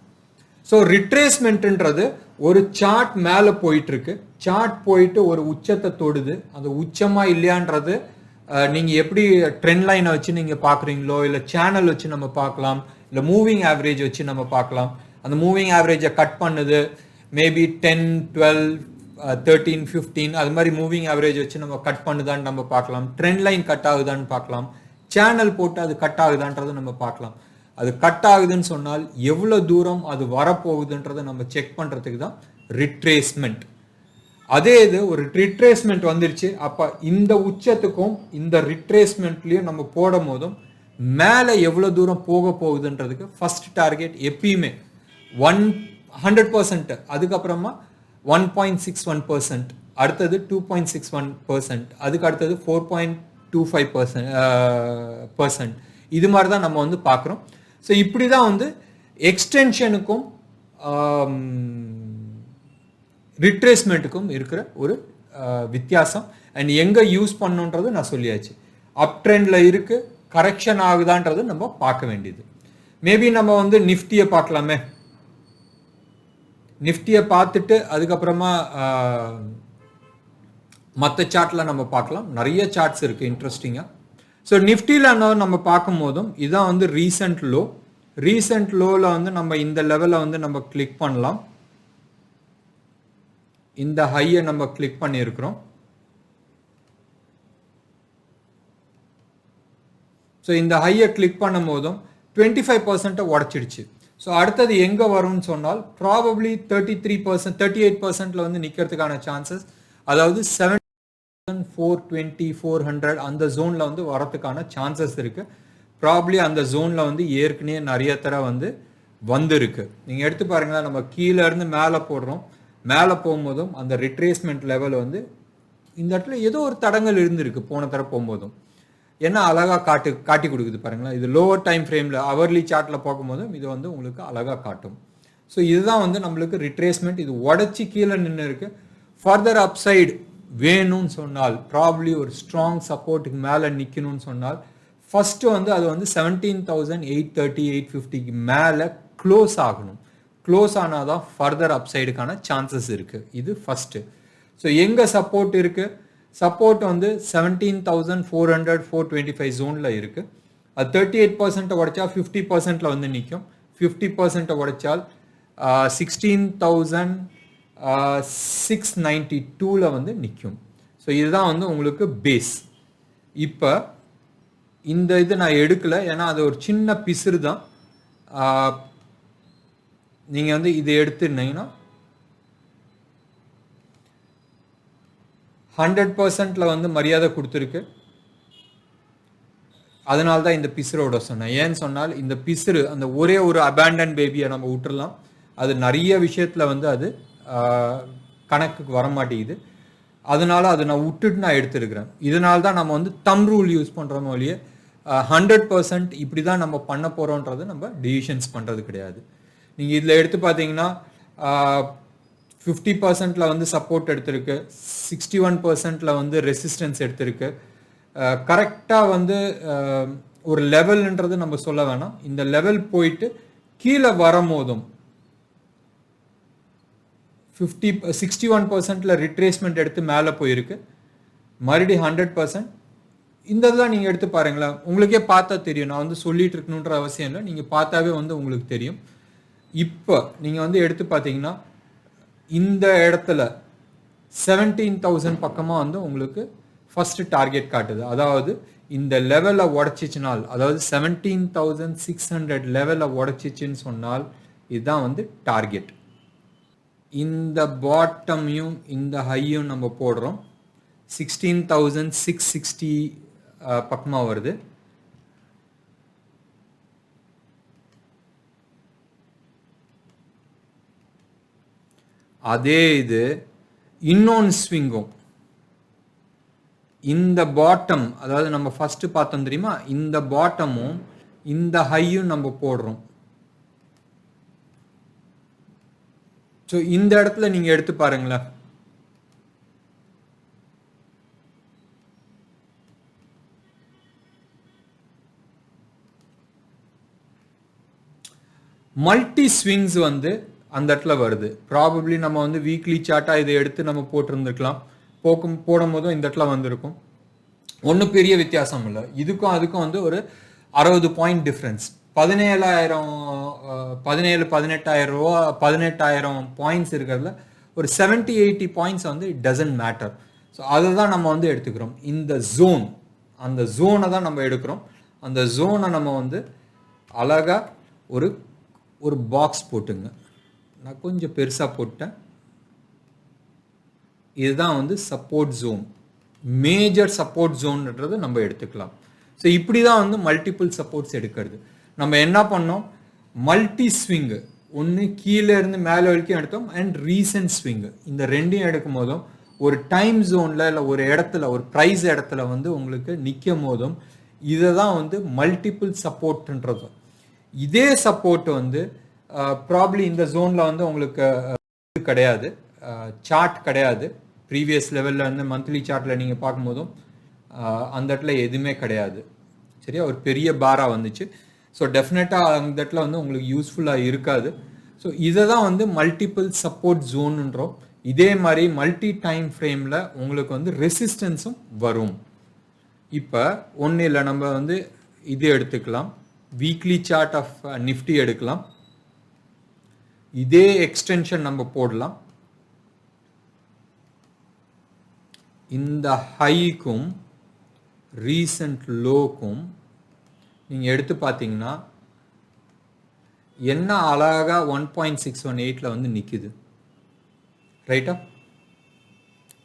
ஸோ ரிட்ரேஸ்மெண்ட்ன்றது ஒரு சார்ட் மேலே போயிட்டுருக்கு, சார்ட் போயிட்டு ஒரு உச்சத்தை தொடுது. அந்த உச்சமாக இல்லையான்றது நீங்கள் எப்படி ட்ரெண்ட் லைனை வச்சு நீங்கள் பார்க்குறீங்களோ, இல்லை சேனல் வச்சு நம்ம பார்க்கலாம், இல்லை மூவிங் ஆவரேஜ் வச்சு நம்ம பார்க்கலாம். அந்த மூவிங் ஆவரேஜை கட் பண்ணுது, மேபி 10, 12, 13, 15 அது மாதிரி மூவிங் ஆவரேஜ் வச்சு நம்ம கட் பண்ணுதான்னு நம்ம பார்க்கலாம். ட்ரெண்ட் லைன் கட் ஆகுதான்னு பார்க்கலாம். சேனல் போட்டு அது கட் ஆகுதான்றது நம்ம பார்க்கலாம். அது கட் ஆகுதுன்னு சொன்னால் எவ்வளோ தூரம் அது வரப்போகுதுன்றதை நம்ம செக் பண்ணுறதுக்கு தான் ரிட்ரேஸ்மெண்ட். அதே இது ஒரு ரிட்ரேஸ்மெண்ட் வந்துருச்சு, அப்போ இந்த உச்சத்துக்கும் இந்த ரிட்ரேஸ்மெண்ட்லையும் நம்ம போடும் போதும் மேலே எவ்வளோ தூரம் போக போகுதுன்றதுக்கு ஃபர்ஸ்ட் டார்கெட் எப்பயுமே 100%, அதுக்கப்புறமா 1.61%, அடுத்தது 2.61%, அதுக்கு அடுத்தது 4.25%. இது மாதிரி தான் நம்ம வந்து பார்க்குறோம். ஸோ இப்படி தான் வந்து எக்ஸ்டென்ஷனுக்கும் ரிட்ரேஸ்மெண்ட்டுக்கும் இருக்கிற ஒரு வித்தியாசம். அண்ட் எங்கே யூஸ் பண்ணுன்றது நான் சொல்லியாச்சு. அப் ட்ரெண்டில் இருக்குது, கரெக்ஷன் ஆகுதான்றது நம்ம பார்க்க வேண்டியது. மேபி நம்ம வந்து நிஃப்டியை பார்க்கலாமே. நிஃப்டியை பார்த்துட்டு அதுக்கப்புறமா மற்ற சார்ட்டில் நம்ம பார்க்கலாம். நிறைய சார்ட்ஸ் இருக்குது இன்ட்ரெஸ்டிங்காக. ஸோ நிஃப்டியில் நம்ம பார்க்கும் போதும் இதான் வந்து ரீசெண்ட் லோ. ரீசெண்ட் லோவில் வந்து நம்ம இந்த லெவலில் வந்து நம்ம கிளிக் பண்ணலாம். இந்த ஹையை நம்ம கிளிக் பண்ணியிருக்கிறோம். ஸோ இந்த ஹையை கிளிக் பண்ணும் போதும் 25% உடச்சிடுச்சு. ஸோ அடுத்தது எங்கே வரும்னு சொன்னால் ப்ராபப்ளி 33%, 38% வந்து நிற்கிறதுக்கான சான்சஸ், அதாவது 7,420, 400 அந்த ஜோனில் வந்து வரத்துக்கான சான்சஸ் இருக்குது. ப்ராபப்ளி அந்த ஜோனில் வந்து ஏற்கனவே நிறைய தடவை வந்து வந்திருக்கு. நீங்கள் எடுத்து பாருங்களேன், நம்ம கீழே இருந்து மேலே போடுறோம், மேலே போகும்போதும் அந்த ரிட்ரேஸ்மெண்ட் லெவல் வந்து இந்த இடத்துல ஏதோ ஒரு தடங்கள் இருந்திருக்கு போன தடவை போகும்போதும். என்ன அழகாக காட்டி கொடுக்குது பாருங்களேன். இது லோவர் டைம் ஃப்ரேமில் அவர்லி சார்ட்டில் பார்க்கும்போதும் இது வந்து உங்களுக்கு அழகாக காட்டும். ஸோ இதுதான் வந்து நம்மளுக்கு ரிட்ரேஸ்மெண்ட். இது உடச்சி கீழே நின்று இருக்கு. ஃபர்தர் அப்சைடு வேணும்னு சொன்னால், ப்ராப்ளி ஒரு ஸ்ட்ராங் சப்போர்ட்டுக்கு மேலே நிற்கணும்னு சொன்னால், ஃபஸ்ட்டு வந்து அது வந்து 17,830 850க்கு மேலே க்ளோஸ் ஆகணும். க்ளோஸ் ஆனால் தான் ஃபர்தர் அப்சைடுக்கான சான்சஸ் இருக்குது. இது ஃபஸ்ட்டு. ஸோ எங்கே சப்போர்ட் இருக்குது? சப்போர்ட் வந்து 17,400 425 ஜோனில் இருக்குது. அது 38% உடைச்சா 50%ல் வந்து நிற்கும். 50% உடைச்சால் 16,692ல் வந்து நிற்கும். ஸோ இதுதான் வந்து உங்களுக்கு பேஸ். இப்போ இந்த இது நான் எடுக்கலை, ஏன்னா அது ஒரு சின்ன பிசுறு தான். நீங்கள் வந்து இதை எடுத்துருந்தீங்கன்னா 100%ல் வந்து மரியாதை கொடுத்துருக்கு. அதனால தான் இந்த பிசுரோட சொன்னேன். ஏன்னு சொன்னால் இந்த பிசுறு அந்த ஒரே ஒரு அபேண்டன் பேபியை நம்ம விட்டுறலாம். அது நிறைய விஷயத்தில் வந்து அது கணக்குக்கு வர மாட்டேங்குது. அதனால அதை நான் விட்டுட்டு நான் எடுத்துருக்கிறேன். இதனால தான் நம்ம வந்து தம் ரூல் யூஸ் பண்ணுறோம் ஒழிய 100% இப்படி தான் நம்ம பண்ண போகிறோன்றது நம்ம டிசிஷன்ஸ் பண்ணுறது கிடையாது. நீங்கள் இதில் எடுத்து பார்த்தீங்கன்னா 50%ல் வந்து சப்போர்ட் எடுத்திருக்கு, 61%ல் வந்து ரெசிஸ்டன்ஸ் எடுத்திருக்கு. கரெக்டாக வந்து ஒரு லெவல்ன்றது நம்ம சொல்ல வேணாம். இந்த லெவல் போயிட்டு கீழே வரும்போதும் 61%ல் ரிட்ரேஸ்மெண்ட் எடுத்து மேலே போயிருக்கு. மறுபடியும் 100%. இந்த இதெல்லாம் நீங்கள் எடுத்து பாருங்களேன், உங்களுக்கே பார்த்தா தெரியும். நான் வந்து சொல்லிட்டு இருக்கணுன்ற அவசியம் இல்லை, நீங்கள் பார்த்தாவே வந்து உங்களுக்கு தெரியும். இப்போ நீங்கள் வந்து எடுத்து பார்த்தீங்கன்னா இந்த இடத்துல 17,000 பக்கமாக வந்து உங்களுக்கு ஃபர்ஸ்ட் டார்கெட் காட்டுது. அதாவது இந்த லெவலை உடச்சிச்சினால், அதாவது 17,600 லெவலை உடச்சிச்சின்னு சொன்னால் இதுதான் வந்து டார்கெட். இந்த பாட்டமையும் இந்த ஹையும் நம்ம போடுறோம். 16,660 பக்கமாக வருது. அதே இது இன்னொன்று ஸ்விங்கும். இந்த பாட்டம், அதாவது நம்ம ஃபர்ஸ்ட் பார்த்தோம் தெரியுமா, இந்த பாட்டமும் இந்த ஹையும் நம்ம போடுறோம். ஸோ இந்த இடத்துல நீங்க எடுத்து பாருங்களேன், மல்டி ஸ்விங்ஸ் வந்து அந்த இடத்துல வருது. ப்ராபப்ளி நம்ம வந்து வீக்லி சார்ட்டாக இதை எடுத்து நம்ம போட்டிருந்துருக்கலாம். போடும் போதும் இந்த இடத்துல வந்திருக்கும். ஒன்றும் பெரிய வித்தியாசம் இல்லை. இதுக்கும் அதுக்கும் வந்து ஒரு 60 பாயிண்ட் டிஃப்ரென்ஸ். 18,000 ரூபா 18,000 பாயிண்ட்ஸ் இருக்கிறதுல ஒரு 70-80 பாயிண்ட்ஸ் வந்து இட் டசன்ட் மேட்டர். ஸோ அதை தான் நம்ம வந்து எடுத்துக்கிறோம். இந்த ஜோன், அந்த ஜோனை தான் நம்ம எடுக்கிறோம். அந்த ஜோனை நம்ம வந்து அழகாக ஒரு பாக்ஸ் போட்டுங்க. நான் கொஞ்சம் பெருசாக போட்டேன். இதுதான் வந்து சப்போர்ட் ஜோன், மேஜர் சப்போர்ட் ஜோன்ன்றது நம்ம எடுத்துக்கலாம். ஸோ இப்படி தான் வந்து மல்டிபிள் சப்போர்ட்ஸ் எடுக்கிறது. நம்ம என்ன பண்ணோம், மல்டி ஸ்விங்கு ஒன்று கீழே இருந்து மேலே வரைக்கும் எடுத்தோம், அண்ட் ரீசன்ட் ஸ்விங்கு. இந்த ரெண்டையும் எடுக்கும் போதும் ஒரு டைம் ஜோனில் இல்லை ஒரு இடத்துல ஒரு ப்ரைஸ் இடத்துல வந்து உங்களுக்கு நிற்கும் போதும் இதை தான் வந்து மல்டிபிள் சப்போர்ட்ன்றது. இதே சப்போர்ட் வந்து ப்ராப்ளி இந்த ஜோனில் வந்து உங்களுக்கு கிடையாது, சார்ட் கிடையாது. ப்ரீவியஸ் லெவலில் வந்து மந்த்லி சார்ட்டில் நீங்கள் பார்க்கும்போதும் அந்த இடத்துல எதுவுமே கிடையாது. சரியா, ஒரு பெரிய பாராக வந்துச்சு. ஸோ டெஃபினட்டாக அந்த இடத்துல வந்து உங்களுக்கு யூஸ்ஃபுல்லாக இருக்காது. ஸோ இதை தான் வந்து மல்டிபிள் சப்போர்ட் ஜோன்ன்றோம். இதே மாதிரி மல்டி டைம் ஃப்ரேமில் உங்களுக்கு வந்து ரெசிஸ்டன்ஸும் வரும். இப்போ ஒன்றும் இல்லை, நம்ம வந்து இது எடுத்துக்கலாம், வீக்லி சார்ட் ஆஃப் நிஃப்டி எடுக்கலாம். இதே எக்ஸ்டென்ஷன் நம்ம போடலாம். இந்த ஹைக்கும் ரீசன்ட் லோக்கும் நீங்கள் எடுத்து பார்த்தீங்கன்னா என்ன அழகாக 1.618 வந்து நிற்குது. ரைட்டா,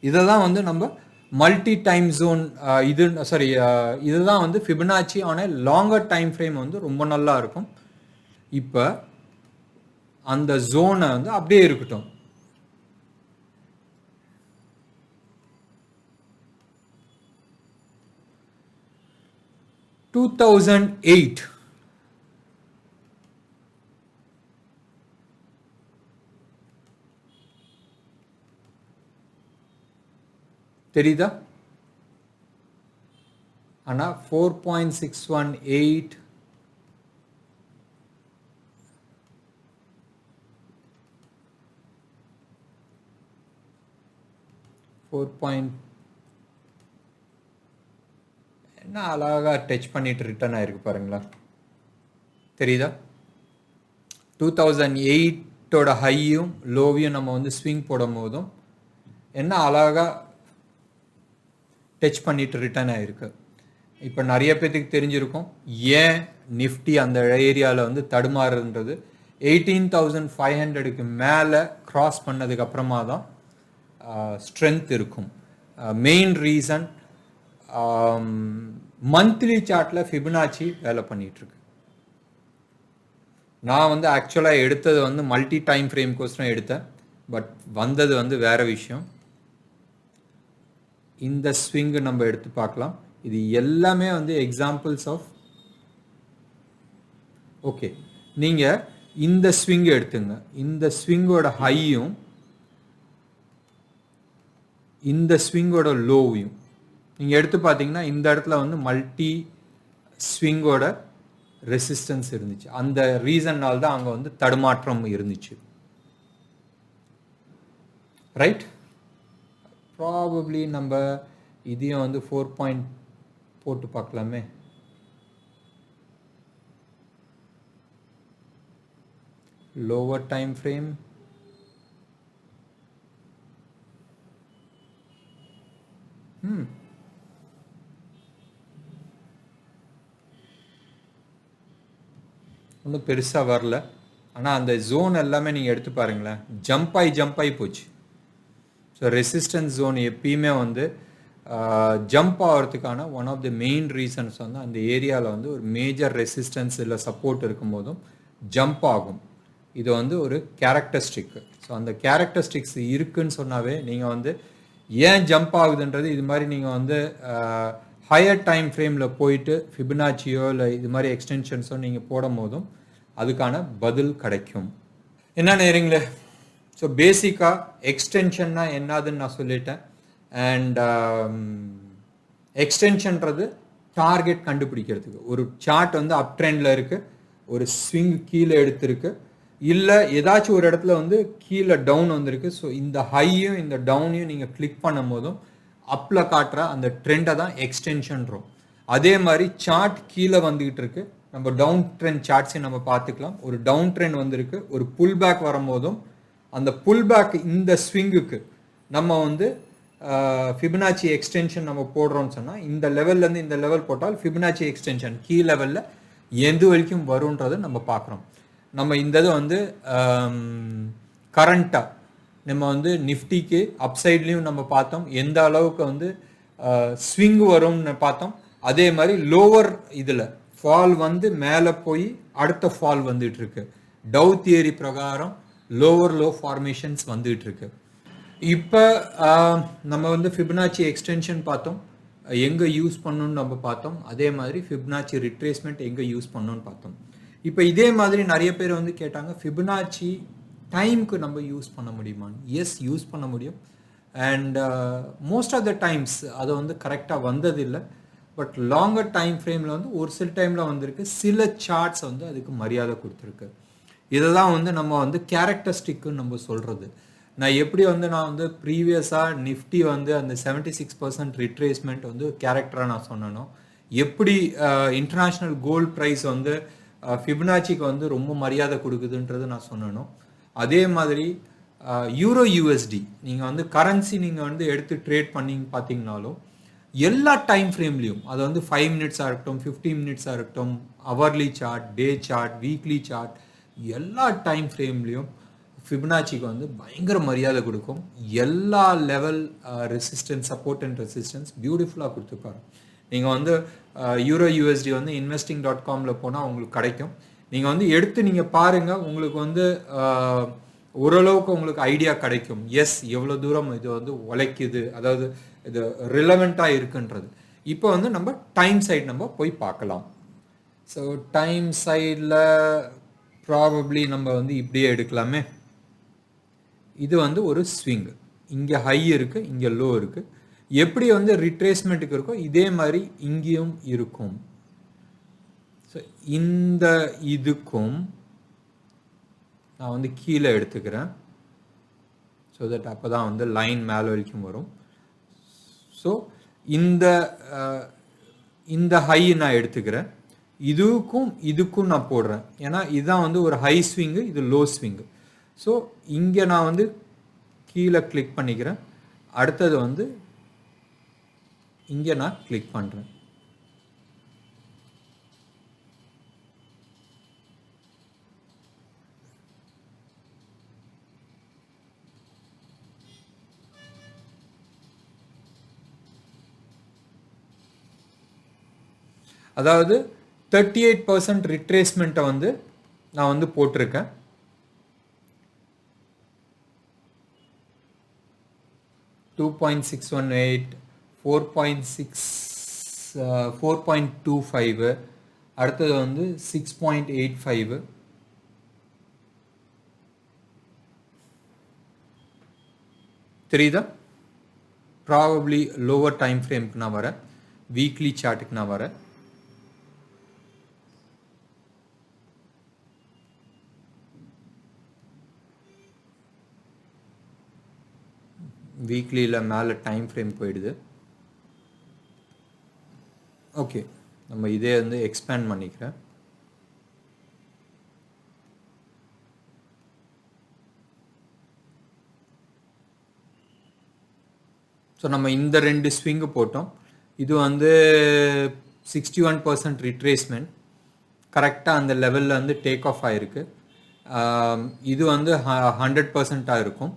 இதை தான் வந்து நம்ம மல்டி டைம் ஜோன் இதுதான் வந்து ஃபிபனாச்சி ஆன லாங்கர் டைம் ஃப்ரேம் வந்து ரொம்ப நல்லா இருக்கும். இப்போ அந்த ஜோனை வந்து அப்படியே இருக்கட்டும். 2008 தெரியுதா? ஆனா 4.618 என்ன அழகா டச் பண்ணிட்டு ரிட்டர்ன் ஆயிருக்கு பாருங்களா, தெரியுதா? 2008ஓட ஹையும் லோவையும் நம்ம வந்து ஸ்விங் போடும் போதும் என்ன அழகா டச் பண்ணிட்டு ரிட்டர்ன் ஆயிருக்கு. இப்போ நிறைய பேத்துக்கு தெரிஞ்சிருக்கும் ஏன் நிஃப்டி அந்த ஏரியாவில் வந்து தடுமாறுன்றது. 18,500க்கு மேலே கிராஸ் பண்ணதுக்கு அப்புறமா தான் ஸ்ட்ரென்த் இருக்கும். மெயின் ரீசன் மந்த்லி சார்ட்டில் ஃபிபனாச்சி வேலை பண்ணிகிட்ருக்கு. நான் வந்து ஆக்சுவலாக எடுத்தது வந்து மல்டி டைம் ஃப்ரேம் கோஸ்டம் எடுத்தேன், பட் வந்தது வந்து வேறு விஷயம். இந்த ஸ்விங்கு நம்ம எடுத்து பார்க்கலாம். இது எல்லாமே வந்து எக்ஸாம்பிள்ஸ் ஆஃப் ஓகே. நீங்கள் இந்த ஸ்விங் எடுத்துங்க, இந்த ஸ்விங்கோட ஹையும் இந்த ஸ்விங்கோட லோவையும் நீங்கள் எடுத்து பார்த்தீங்கன்னா இந்த இடத்துல வந்து மல்டி ஸ்விங்கோட ரெசிஸ்டன்ஸ் இருந்துச்சு. அந்த ரீசன்னால் தான் அங்கே வந்து தடுமாற்றம் இருந்துச்சு. ரைட்? ப்ராபப்ளி நம்ம இதையும் வந்து 4 போட்டு பார்க்கலாமே. லோவர் டைம் ஃப்ரேம், ஒன்றும் பெருசாக வரல. ஆனால் அந்த ஜோன் எல்லாமே நீங்கள் எடுத்து பாருங்களேன், ஜம்ப் ஆகி போச்சு. ஸோ ரெசிஸ்டன்ஸ் ஜோன் எப்பயுமே வந்து ஜம்ப் ஆகிறதுக்கான one of the main reasons வந்து அந்த ஏரியாவில் வந்து ஒரு மேஜர் ரெசிஸ்டன்ஸ் இல்லை சப்போர்ட் இருக்கும்போதும் ஜம்ப் ஆகும். இது வந்து ஒரு கேரக்டரிஸ்டிக்கு. ஸோ அந்த கேரக்டரிஸ்டிக்ஸ் இருக்குன்னு சொன்னாவே நீங்கள் வந்து ஏன் ஜம்ப் ஆகுதுன்றது இது மாதிரி நீங்கள் வந்து ஹையர் டைம் ஃப்ரேமில் போயிட்டு ஃபிபனாச்சியோ இல்லை இது மாதிரி எக்ஸ்டென்ஷன்ஸோ நீங்கள் போடும் போதும் அதுக்கான பதில் கிடைக்கும். என்ன நேரங்களே, ஸோ பேசிக்காக எக்ஸ்டென்ஷன்னா என்னதுன்னு நான் சொல்லிட்டேன். அண்ட் எக்ஸ்டென்ஷன்றது டார்கெட் கண்டுபிடிக்கிறதுக்கு. ஒரு சார்ட் வந்து அப் ட்ரெண்டில் இருக்குது, ஒரு ஸ்விங் கீழே எடுத்திருக்கு, இல்லை ஏதாச்சும் ஒரு இடத்துல வந்து கீழே டவுன் வந்திருக்கு. ஸோ இந்த ஹையும் இந்த டவுனையும் நீங்கள் கிளிக் பண்ணும் போதும் அப்பில் காட்டுற அந்த ட்ரெண்டை தான் எக்ஸ்டென்ஷன்றோம். அதே மாதிரி சார்ட் கீழே வந்துக்கிட்டு இருக்கு, நம்ம டவுன் ட்ரெண்ட் சார்ட்ஸையும் நம்ம பார்த்துக்கலாம். ஒரு டவுன் ட்ரெண்ட் வந்திருக்கு, ஒரு புல் பேக் வரும்போதும் அந்த புல் பேக் இந்த ஸ்விங்குக்கு நம்ம வந்து ஃபிபனாச்சி எக்ஸ்டென்ஷன் நம்ம போடுறோம்னு சொன்னால் இந்த லெவல்லேருந்து இந்த லெவல் போட்டால் ஃபிபனாச்சி எக்ஸ்டென்ஷன் கீ லெவலில் எந்த வரைக்கும் வரும்ன்றதை நம்ம பார்க்குறோம். நம்ம இந்த இது வந்து கரண்ட்டாக நம்ம வந்து நிஃப்டிக்கு அப்சைட்லேயும் நம்ம பார்த்தோம் எந்த அளவுக்கு வந்து ஸ்விங் வரும்னு பார்த்தோம். அதே மாதிரி லோவர் இதில் ஃபால் வந்து மேலே போய் அடுத்த ஃபால் வந்துட்டு இருக்கு. டவ் தியரி பிரகாரம் லோவர் லோ ஃபார்மேஷன்ஸ் வந்துட்டு இருக்கு. இப்போ நம்ம வந்து ஃபிபனாச்சி எக்ஸ்டென்ஷன் பார்த்தோம், எங்கே யூஸ் பண்ணணும்னு நம்ம பார்த்தோம். அதே மாதிரி ஃபிபனாச்சி ரிட்ரேஸ்மெண்ட் எங்கே யூஸ் பண்ணணும்னு பார்த்தோம். இப்போ இதே மாதிரி நிறைய பேர் வந்து கேட்டாங்க, ஃபிபனாச்சி டைமுக்கு நம்ம யூஸ் பண்ண முடியுமான்னு. எஸ், யூஸ் பண்ண முடியும். And most of the times அதை வந்து கரெக்டாக வந்ததில்லை. பட் லாங்கர் டைம் ஃப்ரேமில் வந்து ஒரு சில டைமில் வந்திருக்கு, சில சார்ட்ஸ் வந்து அதுக்கு மரியாதை கொடுத்துருக்கு. இதை தான் வந்து நம்ம வந்து கேரக்டரிஸ்டிக்குன்னு நம்ம சொல்கிறது. நான் எப்படி வந்து நான் வந்து ப்ரீவியஸாக நிஃப்டி வந்து அந்த 76% ரிட்ரேஸ்மெண்ட் வந்து கேரக்டராக நான் சொன்னேனோ, எப்படி இன்டர்நேஷ்னல் கோல்டு ப்ரைஸ் வந்து ஃபிபனாச்சிக்கு வந்து ரொம்ப மரியாதை கொடுக்குதுன்றது நான் சொன்னேனோ, அதே மாதிரி யூரோ யூஎஸ்டி நீங்கள் வந்து கரன்சி நீங்கள் வந்து எடுத்து ட்ரேட் பண்ணி பார்த்தீங்கனாலும் எல்லா டைம் ஃப்ரேம்லேயும், அது வந்து 5 மினிட்ஸாக இருக்கட்டும், 15 மினிட்ஸாக இருக்கட்டும், hourly chart, day chart, weekly chart, எல்லா டைம் ஃப்ரேம்லேயும் ஃபிபனாச்சிக்கு வந்து பயங்கர மரியாதை கொடுக்கும். எல்லா level resistance, support and resistance பியூட்டிஃபுல்லாக கொடுத்துருப்பாரு. நீங்கள் வந்து யூரோ யூஎஸ்டி வந்து investing.comல போனால் உங்களுக்கு கிடைக்கும். நீங்கள் வந்து எடுத்து நீங்கள் பாருங்கள், உங்களுக்கு வந்து ஓரளவுக்கு உங்களுக்கு ஐடியா கிடைக்கும். எஸ், எவ்வளோ தூரம் இது வந்து உழைக்குது, அதாவது இது ரிலவெண்ட்டாக இருக்குன்றது. இப்போ வந்து நம்ம டைம் சைடு நம்ம போய் பார்க்கலாம். ஸோ டைம் சைடில் ப்ராபப்ளி நம்ம வந்து இப்படியே எடுக்கலாமே. இது வந்து ஒரு ஸ்விங், இங்கே ஹை இருக்குது, இங்கே லோ இருக்குது. எப்படி வந்து ரிட்ரேஸ்மெண்ட்டுக்கு இருக்கோ இதே மாதிரி இங்கேயும் இருக்கும். ஸோ இந்த இதுக்கும் நான் வந்து கீழே எடுத்துக்கிறேன். ஸோ தட் அப்போ தான் வந்து லைன் மேலே வரைக்கும் வரும். ஸோ இந்த ஹை நான் எடுத்துக்கிறேன், இதுக்கும் நான் போடுறேன். ஏன்னா இதுதான் வந்து ஒரு ஹை ஸ்விங்கு, இது லோ ஸ்விங்கு. ஸோ இங்கே நான் வந்து கீழே கிளிக் பண்ணிக்கிறேன். அடுத்தது வந்து இங்கே நான் கிளிக் பண்ணுறேன். அதாவது 38% ரிட்ரேஸ்மெண்ட்டை வந்து நான் வந்து போட்டிருக்கேன். $2.618, 4.25, அடுத்தது வந்து 6.85. தெரியுதா? ப்ராபப்ளி லோவர் டைம் ஃப்ரேம்க்கு நான் வரேன், வீக்லி சார்ட்டுக்கு நான் வரேன். வீக்லியில் மேலே டைம் ஃப்ரேம் போயிடுது. ஓகே, நம்ம இதே வந்து எக்ஸ்பேண்ட் பண்ணிக்கிறேன். ஸோ நம்ம இந்த 2 ஸ்விங்கு போட்டோம். இது வந்து 61% ரிட்ரேஸ்மெண்ட், கரெக்டாக அந்த லெவலில் வந்து டேக் ஆஃப் ஆகிருக்கு. இது வந்து 100% இருக்கும்.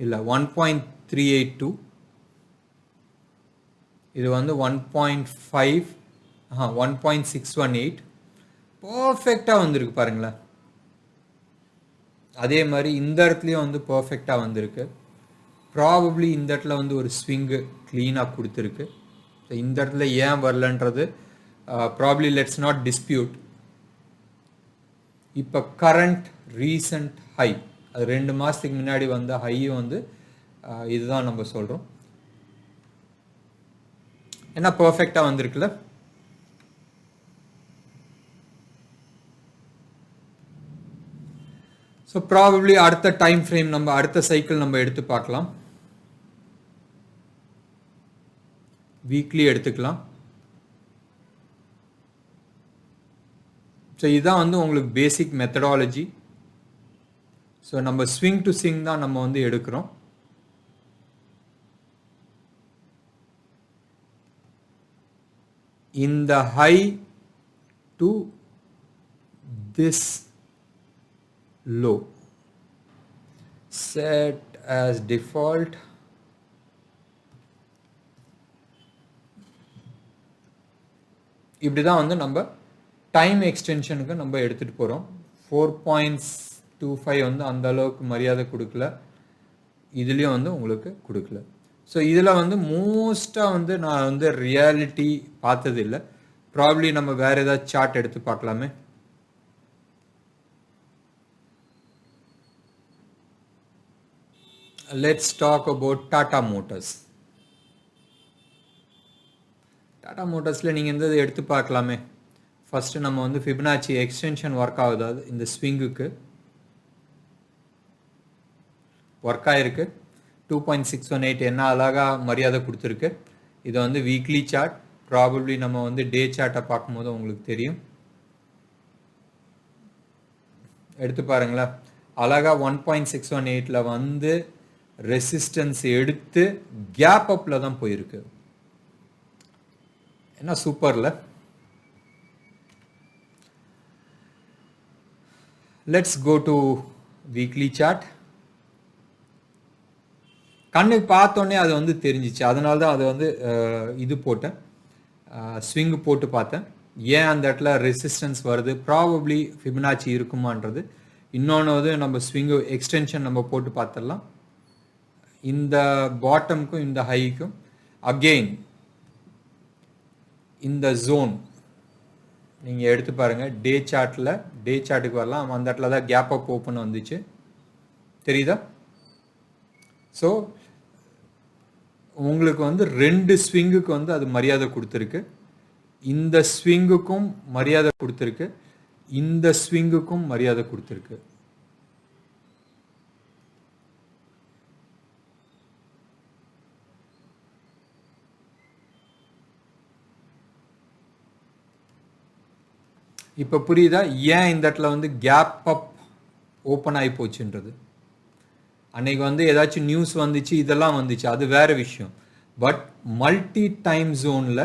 இல்லை 1.382, இது வந்து 1.5, 1.618. பர்ஃபெக்டாக வந்திருக்கு பாருங்களேன். அதே மாதிரி இந்த இடத்துலையும் வந்து பர்ஃபெக்டாக வந்திருக்கு. ப்ராபப்ளி இந்த இடத்துல வந்து ஒரு ஸ்விங்கு க்ளீனாக கொடுத்துருக்கு. ஸோ இந்த இடத்துல ஏன் வரலன்றது ப்ராபப்ளி லெட்ஸ் நாட் டிஸ்பியூட். இப்போ கரண்ட் ரீசன்ட் ஹை, அது 2 மாதத்துக்கு முன்னாடி வந்த ஹையும் வந்து இதுதான் நம்ம சொல்கிறோம். ஏன்னா பர்ஃபெக்டாக வந்திருக்குல்ல. ஸோ ப்ராபப்ளி அடுத்த டைம் ஃப்ரேம் நம்ம அடுத்த சைக்கிள் நம்ம எடுத்து பார்க்கலாம். வீக்லி எடுத்துக்கலாம். ஸோ இதுதான் வந்து உங்களுக்கு பேசிக் மெத்தடாலஜி. ஸோ நம்ம ஸ்விங் டு ஸ்விங் தான் நம்ம வந்து எடுக்கிறோம். இந்த high to this low, set as default. இப்படி தான் வந்து நம்ம டைம் எக்ஸ்டென்ஷனுக்கு நம்ம எடுத்துகிட்டு போகிறோம். 4.25 வந்து அந்த அளவுக்கு மரியாதை கொடுக்கல, இதுலேயும் வந்து உங்களுக்கு கொடுக்கல. ஸோ இதில் வந்து மோஸ்ட்டாக வந்து நான் வந்து ரியாலிட்டி பார்த்தது இல்லை. ப்ராப்ளி நம்ம வேறு ஏதாவது சார்ட் எடுத்து பார்க்கலாமே. Let's talk about Tata Motors. Tata மோட்டார்ஸில் நீங்கள் இந்த எடுத்து பார்க்கலாமே. ஃபஸ்ட்டு நம்ம வந்து ஃபிபனாச்சி எக்ஸ்டென்ஷன் ஒர்க் ஆகுது, அது இந்த ஸ்விங்குக்கு ஒர்க் ஆகிருக்கு. 2.618 என்ன அழகாக மரியாதை கொடுத்துருக்கு. இது வந்து வீக்லி சார்ட். ப்ராபப்ளி நம்ம வந்து டே சார்ட்டை பார்க்கும்போது உங்களுக்கு தெரியும். எடுத்து பாருங்களேன், அழகாக 1.618 வந்து ரெசிஸ்டன்ஸ் எடுத்து கேப் அப்ல தான் போயிருக்கு. என்ன சூப்பர்ல. Let's go to weekly chart. கண்ணுக்கு பார்த்தோன்னே அது வந்து தெரிஞ்சிச்சு, அதனால தான் அதை வந்து இது போட்டேன், ஸ்விங்கு போட்டு பார்த்தேன். ஏன் அந்த இடத்துல ரெசிஸ்டன்ஸ் வருது, ப்ராபப்ளி ஃபிபனாச்சி இருக்குமான்றது. இன்னொன்று வந்து நம்ம ஸ்விங்கு எக்ஸ்டென்ஷன் நம்ம போட்டு பார்த்துடலாம். இந்த பாட்டமுக்கும் இந்த ஹைக்கும் அகெயின் இந்த ஜோன் நீங்கள் எடுத்து பாருங்கள், டே சார்ட்டுக்கு வரலாம். அந்த இடத்துல தான் கேப் அப் ஓப்பன் வந்துச்சு, தெரியுதா? ஸோ உங்களுக்கு வந்து 2 ஸ்விங்குக்கு வந்து அது மரியாதை கொடுத்துருக்கு. இந்த ஸ்விங்குக்கும் மரியாதை கொடுத்துருக்கு, இந்த ஸ்விங்குக்கும் மரியாதை கொடுத்துருக்கு. இப்போ புரியுதா ஏன் இந்த இடத்துல வந்து கேப் அப் ஓப்பன் ஆகி போச்சுன்றது? அன்னைக்கு வந்து ஏதாச்சும் நியூஸ் வந்துச்சு, இதெல்லாம் வந்துச்சு, அது வேற விஷயம். பட் மல்டி டைம் ஜோனில்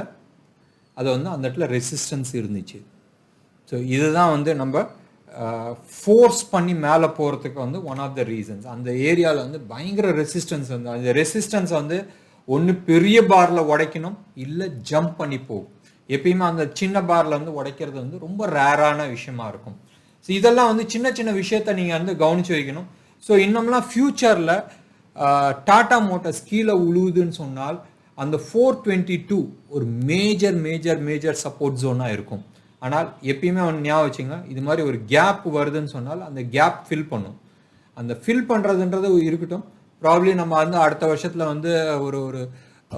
அது வந்து அந்த இடத்துல ரெசிஸ்டன்ஸ் இருந்துச்சு. ஸோ இதுதான் வந்து நம்ம ஃபோர்ஸ் பண்ணி மேலே போகிறதுக்கு வந்து ஒன் ஆஃப் த ரீசன்ஸ். அந்த ஏரியாவில் வந்து பயங்கர ரெசிஸ்டன்ஸ் வந்து, அந்த ரெசிஸ்டன்ஸ் வந்து ஒன்று பெரிய பாரில் உடைக்கணும், இல்லை ஜம்ப் பண்ணி போகும். எப்பயுமே அந்த சின்ன பாரில் வந்து உடைக்கிறது வந்து ரொம்ப ரேரான விஷயமா இருக்கும். ஸோ இதெல்லாம் வந்து சின்ன சின்ன விஷயத்த நீங்கள் வந்து கவனித்து வைக்கணும். ஸோ இன்னும்லாம் ஃப்யூச்சரில் டாடா மோட்டார்ஸ் கீழே உழுவுதுன்னு சொன்னால் அந்த 422 ஒரு மேஜர் சப்போர்ட் ஜோனாக இருக்கும். ஆனால் எப்பயுமே ஒன்று ஞாபகம் வச்சுங்க, இது மாதிரி ஒரு கேப் வருதுன்னு சொன்னால் அந்த கேப் ஃபில் பண்ணும். அந்த ஃபில் பண்ணுறதுன்றது இருக்கட்டும், ப்ராப்ளி நம்ம வந்து அடுத்த வருஷத்தில் வந்து ஒரு ஒரு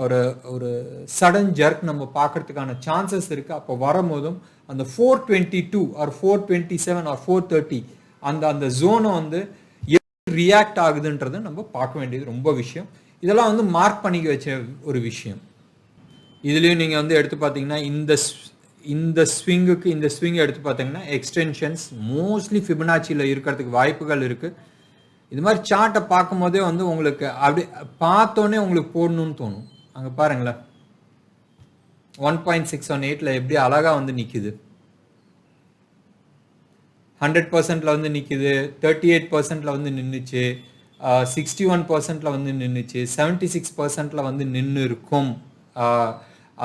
ஒரு ஒரு சடன் ஜர்க் நம்ம பார்க்கறதுக்கான சான்சஸ் இருக்குது. அப்போ வரும்போதும் அந்த 422 ஆர் 427 ஆர் 430 அந்த ஜோனை வந்து ரியாக்ட் ஆகுதுன்றது நம்ம பார்க்க வேண்டியது ரொம்ப விஷயம். இதெல்லாம் வந்து மார்க் பண்ணிக்க வச்ச ஒரு விஷயம். இதுலேயும் நீங்கள் வந்து எடுத்து பார்த்தீங்கன்னா இந்த ஸ்விங்குக்கு இந்த ஸ்விங் எடுத்து பார்த்தீங்கன்னா எக்ஸ்டென்ஷன்ஸ் மோஸ்ட்லி ஃபிபனாச்சியில் இருக்கிறதுக்கு வாய்ப்புகள் இருக்குது. இது மாதிரி சார்ட்டை பார்க்கும் போதே வந்து உங்களுக்கு அப்படி பார்த்தோன்னே உங்களுக்கு போடணும்னு தோணும். அங்கே பாருங்களேன், 1.618 எப்படி அழகாக வந்து நிற்குது, 100% வந்து நிற்குது, 38% வந்து நின்றுச்சு, 61% வந்து நின்றுச்சு, 76% வந்து நின்று இருக்கும்.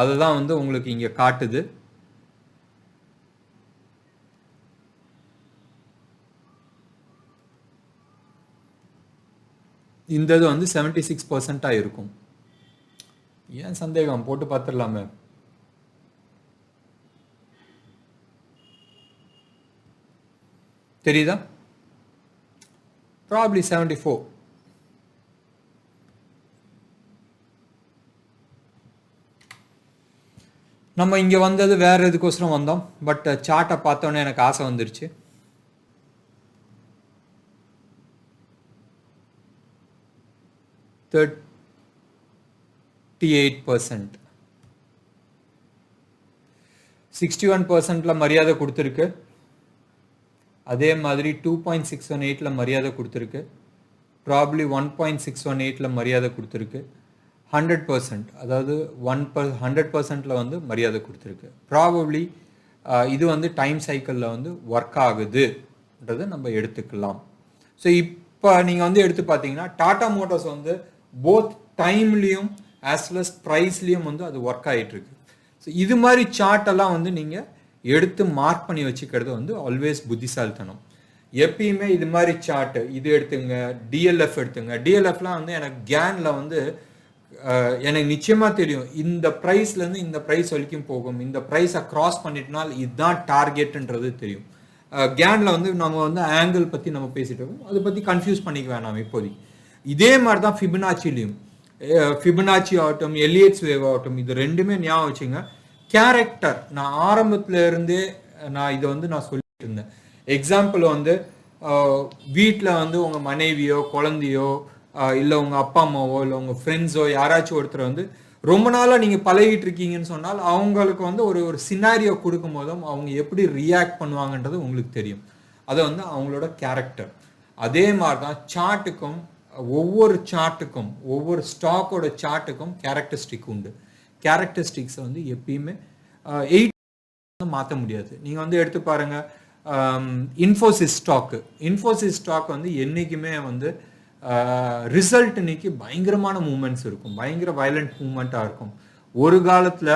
அதுதான் வந்து உங்களுக்கு இங்கே காட்டுது. இந்த இது வந்து 76% இருக்கும். ஏன் சந்தேகம், போட்டு பார்த்துடலாமே. தெரியுதா? ப்ராப்ளி 74. நம்ம இங்கே வந்தது வேற எதுக்கோசரம் வந்தோம், பட் சார்ட்டை பார்த்தோன்னே எனக்கு ஆசை வந்துருச்சு. $38 61% மரியாதை கொடுத்துருக்கு. அதே மாதிரி 2.618 மரியாதை கொடுத்துருக்கு. ப்ராப்ளி 1.618 மரியாதை கொடுத்துருக்கு. 100% அதாவது 100% வந்து மரியாதை கொடுத்துருக்கு. ப்ராபப்ளி இது வந்து டைம் சைக்கிளில் வந்து ஒர்க் ஆகுதுன்றதை நம்ம எடுத்துக்கலாம். ஸோ இப்போ நீங்கள் வந்து எடுத்து பார்த்தீங்கன்னா டாடா மோட்டார்ஸ் வந்து போத் டைம்லேயும் ஆஸ் வெல் அஸ் ப்ரைஸ்லேயும் வந்து அது ஒர்க் ஆகிட்டு இருக்கு. ஸோ இது மாதிரி சார்ட்டெல்லாம் வந்து நீங்கள் எடுத்து மார்க் பண்ணி வச்சுக்கிறது வந்து ஆல்வேஸ் புத்திசாலித்தனம். எப்பயுமே இது மாதிரி சார்ட்டு இது எடுத்துங்க, டிஎல்எஃப் எடுத்துங்க. டிஎல்எஃப்லாம் வந்து எனக்கு கேனில் வந்து எனக்கு நிச்சயமாக தெரியும் இந்த ப்ரைஸ்லேருந்து இந்த ப்ரைஸ் வரைக்கும் போகும், இந்த ப்ரைஸை க்ராஸ் பண்ணிட்டனால் இதுதான் டார்கெட்டுன்றது தெரியும். கேனில் வந்து நம்ம வந்து ஆங்கிள் பற்றி நம்ம பேசிட்டு இருக்கோம், அதை பற்றி கன்ஃபியூஸ் பண்ணிக்க வேணாம் இப்போதைக்கு. இதே மாதிரி தான் ஃபிபனாச்சிலையும், ஃபிபனாச்சி ஆகட்டும், எலியட்ஸ் வேவ் ஆகட்டும், இது ரெண்டுமே ஞாபகம் வச்சுங்க. கேரக்டர் நான் ஆரம்பத்துல இருந்தே இதை வந்து நான் சொல்லிட்டு இருந்தேன். எக்ஸாம்பிள் வந்து வீட்டில் வந்து உங்கள் மனைவியோ குழந்தையோ இல்லை உங்கள் அப்பா அம்மாவோ இல்லை உங்கள் ஃப்ரெண்ட்ஸோ யாராச்சும் ஒருத்தர் வந்து ரொம்ப நாளாக நீங்கள் பழகிட்டு இருக்கீங்கன்னு சொன்னால் அவங்களுக்கு வந்து ஒரு சினாரியோ கொடுக்கும் போதும் அவங்க எப்படி ரியாக்ட் பண்ணுவாங்கன்றது உங்களுக்கு தெரியும். அதை வந்து அவங்களோட கேரக்டர். அதே மாதிரி தான் சார்ட்டுக்கும், ஒவ்வொரு சார்ட்டுக்கும் ஒவ்வொரு ஸ்டாக்கோட சார்ட்டுக்கும் கேரக்டரிஸ்டிக் உண்டு. கேரக்டரிஸ்டிக்ஸை வந்து எப்பயுமே 8 மாற்ற முடியாது. நீங்கள் வந்து எடுத்து பாருங்க, இன்ஃபோசிஸ் ஸ்டாக் வந்து என்றைக்குமே வந்து ரிசல்ட் இன்னைக்கு பயங்கரமான மூமெண்ட்ஸ் இருக்கும், பயங்கர வயலண்ட் மூமெண்ட்டாக இருக்கும். ஒரு காலத்தில்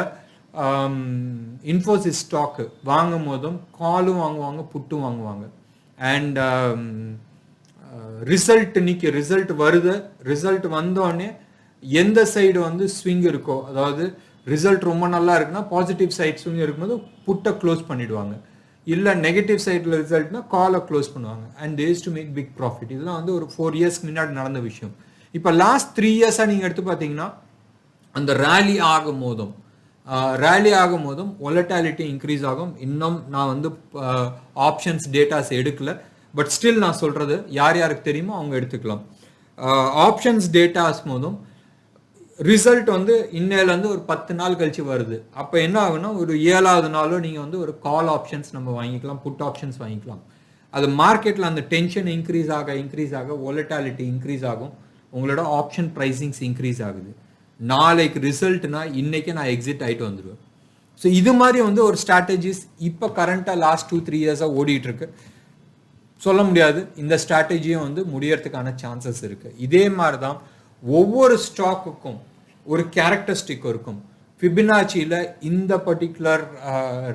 இன்ஃபோசிஸ் ஸ்டாக்கு வாங்கும் போதும் காலும் வாங்குவாங்க, புட்டும் வாங்குவாங்க. அண்ட் ரிசல்ட் இன்னைக்கு ரிசல்ட் வருது, ரிசல்ட் வந்தோடனே எந்த சைடு வந்து ஸ்விங் இருக்கோ, அதாவது ரிசல்ட் ரொம்ப நல்லா இருக்குன்னா பாசிட்டிவ் சைட் ஸ்விங் இருக்கும்போது புட்டை க்ளோஸ் பண்ணிடுவாங்க, இல்லை நெகட்டிவ் சைடில் ரிசல்ட்னா காலை க்ளோஸ் பண்ணுவாங்க. And days to make big profit. இதெல்லாம் வந்து ஒரு 4 இயர்ஸ்க்கு முன்னாடி நடந்த விஷயம். இப்போ லாஸ்ட் 3 இயர்ஸாக நீங்கள் எடுத்து பார்த்தீங்கன்னா அந்த ரேலி ஆகும் போதும் ஒலட்டாலிட்டி இன்க்ரீஸ் ஆகும். இன்னும் நான் வந்து ஆப்ஷன்ஸ் டேட்டாஸ் எடுக்கல, பட் ஸ்டில் நான் சொல்கிறது யார் யாருக்கு தெரியுமோ அவங்க எடுத்துக்கலாம். ஆப்ஷன்ஸ் டேட்டாஸ் போதும் ரிசல்ட் வந்து இன்னையிலேருந்து ஒரு 10 நாள் கழிச்சு வருது. அப்போ என்ன ஆகுனா ஒரு 7வது நாளோ நீங்கள் வந்து ஒரு கால் ஆப்ஷன்ஸ் நம்ம வாங்கிக்கலாம், புட் ஆப்ஷன்ஸ் வாங்கிக்கலாம். அது மார்க்கெட்டில் அந்த டென்ஷன் இன்க்ரீஸ் ஆக ஒலட்டாலிட்டி இன்க்ரீஸ் ஆகும், உங்களோட ஆப்ஷன் ப்ரைஸிங்ஸ் இன்க்ரீஸ் ஆகுது. நாளைக்கு ரிசல்ட்னா இன்னைக்கு நான் எக்ஸிட் ஆகிட்டு வந்துடுவேன். ஸோ இது மாதிரி வந்து ஒரு ஸ்ட்ராட்டஜிஸ் இப்போ கரண்ட்டாக லாஸ்ட் 2-3 இயர்ஸாக ஓடிட்டு இருக்கு. சொல்ல முடியாது, இந்த ஸ்ட்ராட்டஜியும் வந்து முடியறதுக்கான சான்சஸ் இருக்கு. இதே மாதிரி தான் ஒவ்வொரு ஸ்டாக்குக்கும் ஒரு கேரக்டரிஸ்டிக் இருக்கும். ஃபிபனாச்சியில் இந்த பர்டிகுலர்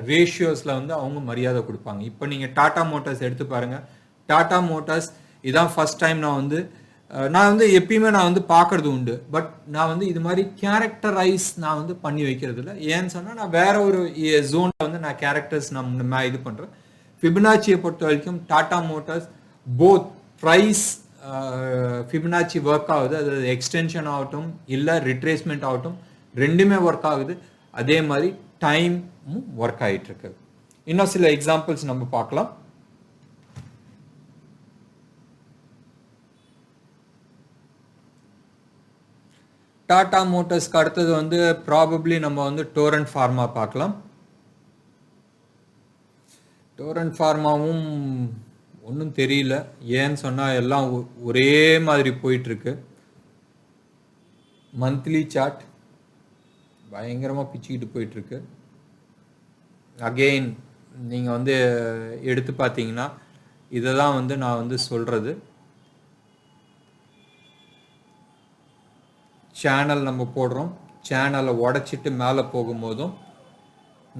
ரேஷியோஸில் வந்து அவங்க மரியாதை கொடுப்பாங்க. இப்போ நீங்கள் டாடா மோட்டார்ஸ் எடுத்து பாருங்கள். டாடா மோட்டார்ஸ் இதான் ஃபர்ஸ்ட் டைம் நான் வந்து எப்பயுமே நான் வந்து பார்க்கறது உண்டு, பட் நான் வந்து இது மாதிரி கேரக்டரைஸ் நான் வந்து பண்ணி வைக்கிறது இல்லை. ஏன்னு சொன்னால் நான் வேற ஒரு ஜோனில் வந்து நான் கேரக்டர்ஸ் நான் இது பண்ணுறேன். ஃபிபனாச்சியை பொறுத்த வரைக்கும் Tata Motors both price Fibonacci work ஆகுது, அதாவது எக்ஸ்டென்ஷன் ஆகட்டும் இல்லை ரிட்ரேஸ்மெண்ட் ஆகட்டும், ரெண்டுமே ஒர்க் ஆகுது. அதே மாதிரி டைமும் ஒர்க் ஆகிட்டு இருக்கு. இன்னும் சில எக்ஸாம்பிள்ஸ் நம்ம பார்க்கலாம். டாடா மோட்டார்ஸ்க்கு அடுத்தது வந்து ப்ராபப்ளி நம்ம வந்து டோரண்ட் ஃபார்மா பார்க்கலாம். டோரண்ட் ஃபார்மாவும் ஒன்றும் தெரியல, ஏன்னு சொன்னால் எல்லாம் ஒரே மாதிரி போயிட்டுருக்கு. மந்த்லி சார்ட் பயங்கரமாக பிச்சுக்கிட்டு போயிட்டுருக்கு. அகெயின் நீங்கள் வந்து எடுத்து பார்த்தீங்கன்னா இதை தான் வந்து நான் வந்து சொல்கிறது. சேனல் நம்ம போடுறோம், சேனலை உடச்சிட்டு மேலே போகும்போதும்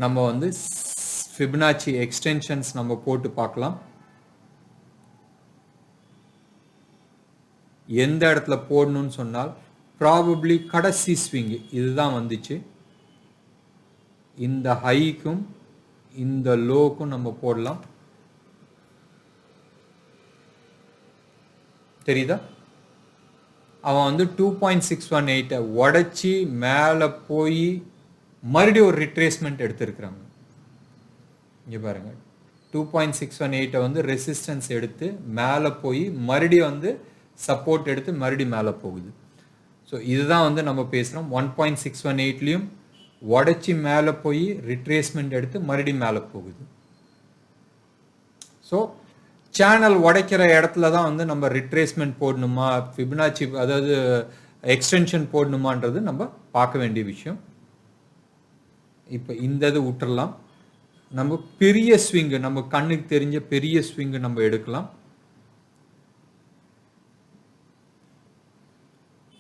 நம்ம வந்து ஃபிபனாச்சி எக்ஸ்டென்ஷன்ஸ் நம்ம போட்டு பார்க்கலாம். எந்த இடத்துல போடணும்னு சொன்னால் ப்ராபப்ளி கடைசி ஸ்விங் இதுதான் வந்துச்சு. இந்த ஹைக்கும் இந்த லோக்கும் நம்ம போடலாம். தெரியுதா? அவன் வந்து 2.618 உடச்சி மேலே போய் மறுபடியும் ஒரு ரிட்ரேஸ்மெண்ட் எடுத்துருக்குறாங்க. இங்கே பாருங்க, 2.618 வந்து ரெசிஸ்டன்ஸ் எடுத்து மேலே போய் மறுபடியும் வந்து சப்போர்ட் எடுத்து மறுபடியும் மேலே போகுது. ஸோ இதுதான் வந்து நம்ம பேசுகிறோம். 1.618லையும் உடச்சி மேலே போய் ரிட்ரேஸ்மெண்ட் எடுத்து மறுபடியும் மேலே போகுது. ஸோ சேனல் உடைக்கிற இடத்துல தான் வந்து நம்ம ரிட்ரேஸ்மெண்ட் போடணுமா, ஃபிபனாச்சி அதாவது எக்ஸ்டென்ஷன் போடணுமான்றது நம்ம பார்க்க வேண்டிய விஷயம். இப்போ இந்த இது விட்டுறலாம். நம்ம பெரிய ஸ்விங்கு, நம்ம கண்ணுக்கு தெரிஞ்ச பெரிய ஸ்விங்கு நம்ம எடுக்கலாம்.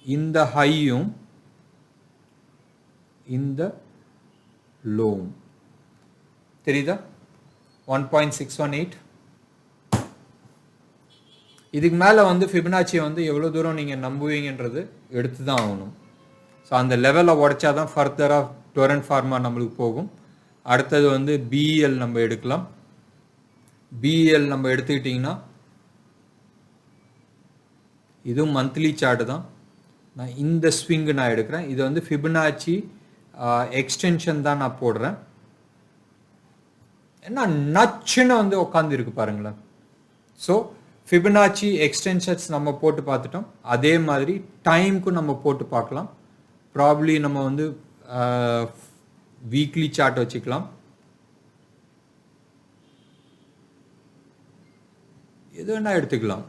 இந்த ஹையும் இந்த லோவும் தெரியுதா? 1.618. இதுக்கு மேலே வந்து ஃபிபனாச்சியை வந்து எவ்வளோ தூரம் நீங்கள் நம்புவீங்கன்றது எடுத்து தான் ஆகணும். ஸோ அந்த லெவலில் உடைச்சா தான் ஃபர்தராக டொரண்ட் ஃபார்மா நம்மளுக்கு போகும். அடுத்தது வந்து பிஇஎல் நம்ம எடுக்கலாம். பிஇஎல் நம்ம எடுத்துக்கிட்டிங்கன்னா இதுவும் மந்த்லி சார்ட்டு தான். நான் இந்த ஸ்விங்கு நான் எடுக்கிறேன். இது வந்து ஃபிபனாச்சி எக்ஸ்டென்ஷன் தான் நான் போடுறேன். என்ன நச்சுன்னு வந்து உட்காந்து இருக்கு பாருங்களேன். ஸோ ஃபிபனாச்சி எக்ஸ்டென்ஷன்ஸ் நம்ம போட்டு பார்த்துட்டோம். அதே மாதிரி டைமுக்கும் நம்ம போட்டு பார்க்கலாம். ப்ராப்ளி நம்ம வந்து வீக்லி சார்ட் வச்சுக்கலாம். எது வேணா எடுத்துக்கலாம்.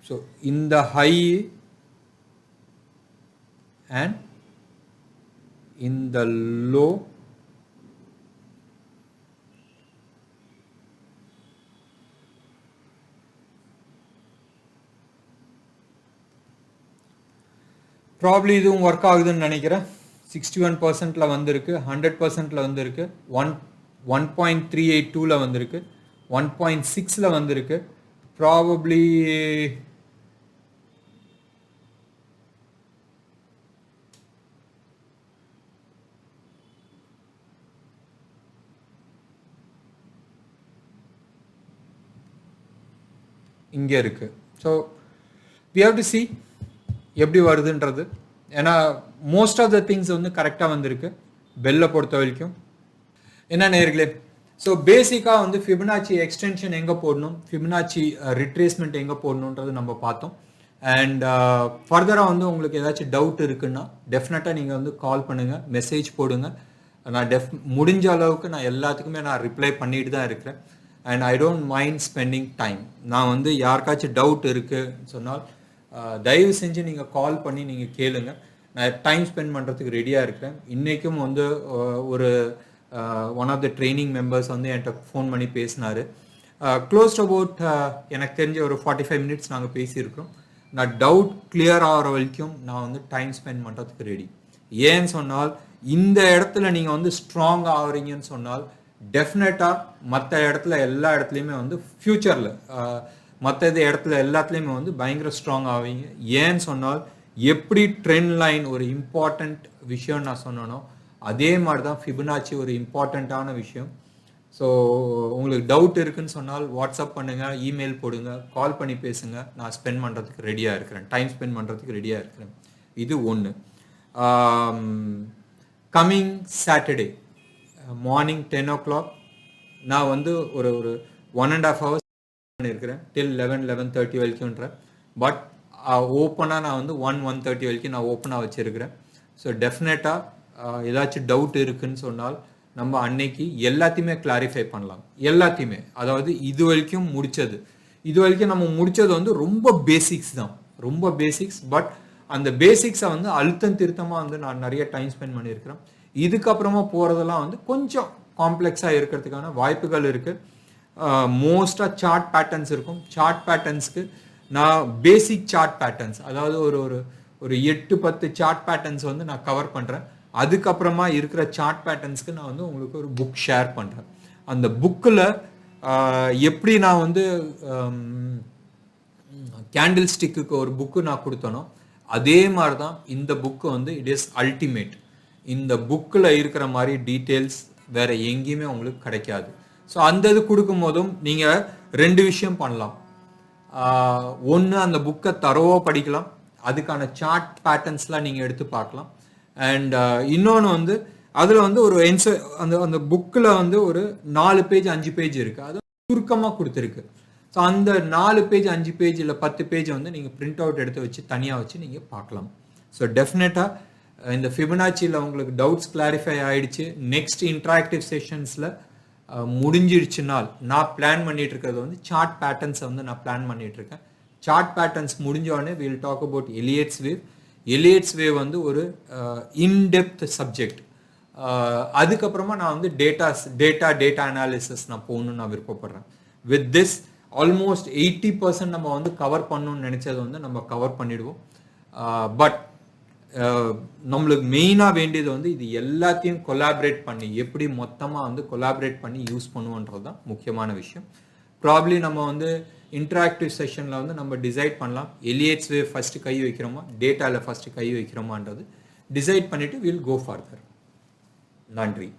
ஸோ இந்த ஹை அண்ட் இந்த லோ ப்ராப்ளி இதுவும் ஒர்க் ஆகுதுன்னு நினைக்கிறேன். 61% வந்திருக்கு, 100% வந்திருக்கு, 1.382 வந்திருக்கு, 1.6 வந்திருக்கு. ப்ராபப்ளி இங்கே இருக்குது. So we have to see எப்படி வருதுன்றது. ஏன்னா மோஸ்ட் ஆஃப் த திங்ஸ் வந்து கரெக்டாக வந்திருக்கு பெல்லை பொறுத்த வரைக்கும். என்ன நேர்களே, ஸோ பேசிக்காக வந்து ஃபிபனாச்சி எக்ஸ்டென்ஷன் எங்கே போடணும், ஃபிபனாச்சி ரிட்ரேஸ்மெண்ட் எங்கே போடணுன்றது நம்ம பார்த்தோம். அண்ட் ஃபர்தராக வந்து உங்களுக்கு ஏதாச்சும் டவுட் இருக்குன்னா டெஃபினட்டாக நீங்கள் வந்து கால் பண்ணுங்கள், மெசேஜ் போடுங்க. நான் முடிஞ்ச அளவுக்கு நான் எல்லாத்துக்குமே நான் ரிப்ளை பண்ணிட்டு தான் இருக்கிறேன். And I don't mind spending time. நான் வந்து யாருக்காச்சும் டவுட் இருக்குன்னு சொன்னால் தயவு செஞ்சு நீங்கள் கால் பண்ணி நீங்கள் கேளுங்க. நான் டைம் ஸ்பெண்ட் பண்ணுறதுக்கு ரெடியாக இருக்கிறேன். இன்றைக்கும் வந்து ஒரு one of the training members வந்து என்கிட்ட ஃபோன் பண்ணி பேசினார். க்ளோஸ்ட் அபவுட் எனக்கு தெரிஞ்ச ஒரு 45 மினிட்ஸ் நாங்கள் பேசியிருக்கிறோம். நான் டவுட் கிளியர் ஆகிற வரைக்கும் நான் வந்து டைம் ஸ்பெண்ட் பண்ணுறதுக்கு ரெடி. ஏன்னு சொன்னால் இந்த இடத்துல நீங்கள் வந்து ஸ்ட்ராங் ஆகுறீங்கன்னு சொன்னால் டெஃபினட்டாக மற்ற இடத்துல எல்லா இடத்துலையுமே வந்து ஃப்யூச்சரில் மற்ற இடத்துல எல்லாத்துலேயுமே வந்து பயங்கர ஸ்ட்ராங் ஆவீங்க. ஏன்னு சொன்னால் எப்படி ட்ரெண்ட் லைன் ஒரு இம்பார்ட்டண்ட் விஷயம் நான் சொன்னனோ அதே மாதிரி தான் ஃபிபனாச்சி ஒரு இம்பார்ட்டண்ட்டான விஷயம். ஸோ உங்களுக்கு டவுட் இருக்குன்னு சொன்னால் வாட்ஸ்அப் பண்ணுங்கள், இமெயில் போடுங்க, கால் பண்ணி பேசுங்க. நான் ஸ்பெண்ட் பண்ணுறதுக்கு ரெடியாக இருக்கிறேன், டைம் ஸ்பெண்ட் பண்ணுறதுக்கு ரெடியாக இருக்கிறேன். இது ஒன்று. கம்மிங் சாட்டர்டே மார்னிங் 10 o'clock நான் வந்து ஒரு 1.5 hours பண்ணியிருக்கிறேன் டில் 11:30 வரைக்கும்ன்றேன். பட் ஓப்பனாக நான் வந்து 1:30 வரைக்கும் நான் ஓப்பனாக வச்சுருக்கிறேன். ஸோ டெஃபினட்டாக ஏதாச்சும் டவுட் இருக்குன்னு சொன்னால் நம்ம அன்னைக்கு எல்லாத்தையுமே கிளாரிஃபை பண்ணலாம். எல்லாத்தையுமே, அதாவது இது வரைக்கும் நம்ம முடித்தது வந்து ரொம்ப பேசிக்ஸ் தான், ரொம்ப பேசிக்ஸ். பட் அந்த பேசிக்ஸை வந்து அழுத்தம் திருத்தமாக வந்து நான் நிறைய டைம் ஸ்பெண்ட் பண்ணியிருக்கிறேன். இதுக்கப்புறமா போகிறதெல்லாம் வந்து கொஞ்சம் காம்ப்ளெக்ஸாக இருக்கிறதுக்கான வாய்ப்புகள் இருக்குது. மோஸ்ட்டாக சார்ட் பேட்டர்ன்ஸ் இருக்கும். சார்ட் பேட்டர்ன்ஸ்க்கு நான் பேசிக் சார்ட் பேட்டர்ன்ஸ், அதாவது ஒரு 8-10 சார்ட் பேட்டர்ன்ஸ் வந்து நான் கவர் பண்ணுறேன். அதுக்கப்புறமா இருக்கிற சார்ட் பேட்டர்ன்ஸ்க்கு நான் வந்து உங்களுக்கு ஒரு புக் ஷேர் பண்ணுறேன். அந்த புக்கில் எப்படி நான் வந்து கேண்டில் ஸ்டிக்கு ஒரு புக்கு நான் கொடுத்தனோ அதே மாதிரி தான் இந்த புக்கு வந்து இட் இஸ் அல்டிமேட். இந்த புக்கில் இருக்கிற மாதிரி டீட்டெயில்ஸ் வேற எங்கேயுமே உங்களுக்கு கிடைக்காது. ஸோ அந்த இது கொடுக்கும் போதும் நீங்கள் 2 விஷயம் பண்ணலாம். ஒன்று, அந்த புக்கை தரோவாக படிக்கலாம், அதுக்கான சார்ட் பேட்டர்ன்ஸ்லாம் நீங்கள் எடுத்து பார்க்கலாம். அண்ட் இன்னொன்று வந்து அதில் வந்து ஒரு அந்த புக்கில் வந்து ஒரு 4 பேஜ் 5 பேஜ் இருக்குது, அது சுருக்கமாக கொடுத்துருக்கு. ஸோ அந்த 4 பேஜ் 5 பேஜ் இல்லை 10 பேஜ் வந்து நீங்கள் பிரிண்ட் அவுட் எடுத்து வச்சு தனியாக வச்சு நீங்கள் பார்க்கலாம். ஸோ டெஃபினட்டாக இந்த ஃபிபனாச்சியில் உங்களுக்கு டவுட்ஸ் கிளாரிஃபை ஆகிடுச்சு. நெக்ஸ்ட் இன்ட்ராக்டிவ் செஷன்ஸில் முடிஞ்சிடுச்சுனால் நான் பிளான் பண்ணிட்டு இருக்கிறது வந்து சார்ட் பேட்டர்ன்ஸை வந்து நான் பிளான் பண்ணிட்டு இருக்கேன். சார்ட் பேட்டர்ன்ஸ் முடிஞ்சோடனே will talk about Elliott's wave. Elliott's wave வந்து ஒரு இன்டெப்த் சப்ஜெக்ட். அதுக்கப்புறமா நான் வந்து டேட்டா அனாலிசிஸ் நான் போகணுன்னு நான் விருப்பப்படுறேன். வித் திஸ் ஆல்மோஸ்ட் 80% நம்ம வந்து கவர் பண்ணணும்னு நினச்சது வந்து நம்ம கவர் பண்ணிடுவோம். பட் நம்மளுக்கு மெயினாக வேண்டியது வந்து இது எல்லாத்தையும் கொலாபரேட் பண்ணி எப்படி மொத்தமாக வந்து கொலாபரேட் பண்ணி யூஸ் பண்ணுவோன்றது தான் முக்கியமான விஷயம். ப்ராப்ளி நம்ம வந்து இன்டராக்டிவ் செஷனில் வந்து நம்ம டிசைட் பண்ணலாம் எலியட்ஸ் வேவ் ஃபஸ்ட்டு கை வைக்கிறோமா டேட்டாவில் ஃபஸ்ட்டு கை வைக்கிறோமான்றது டிசைட் பண்ணிவிட்டு வில் கோ ஃபார்தர். நன்றி.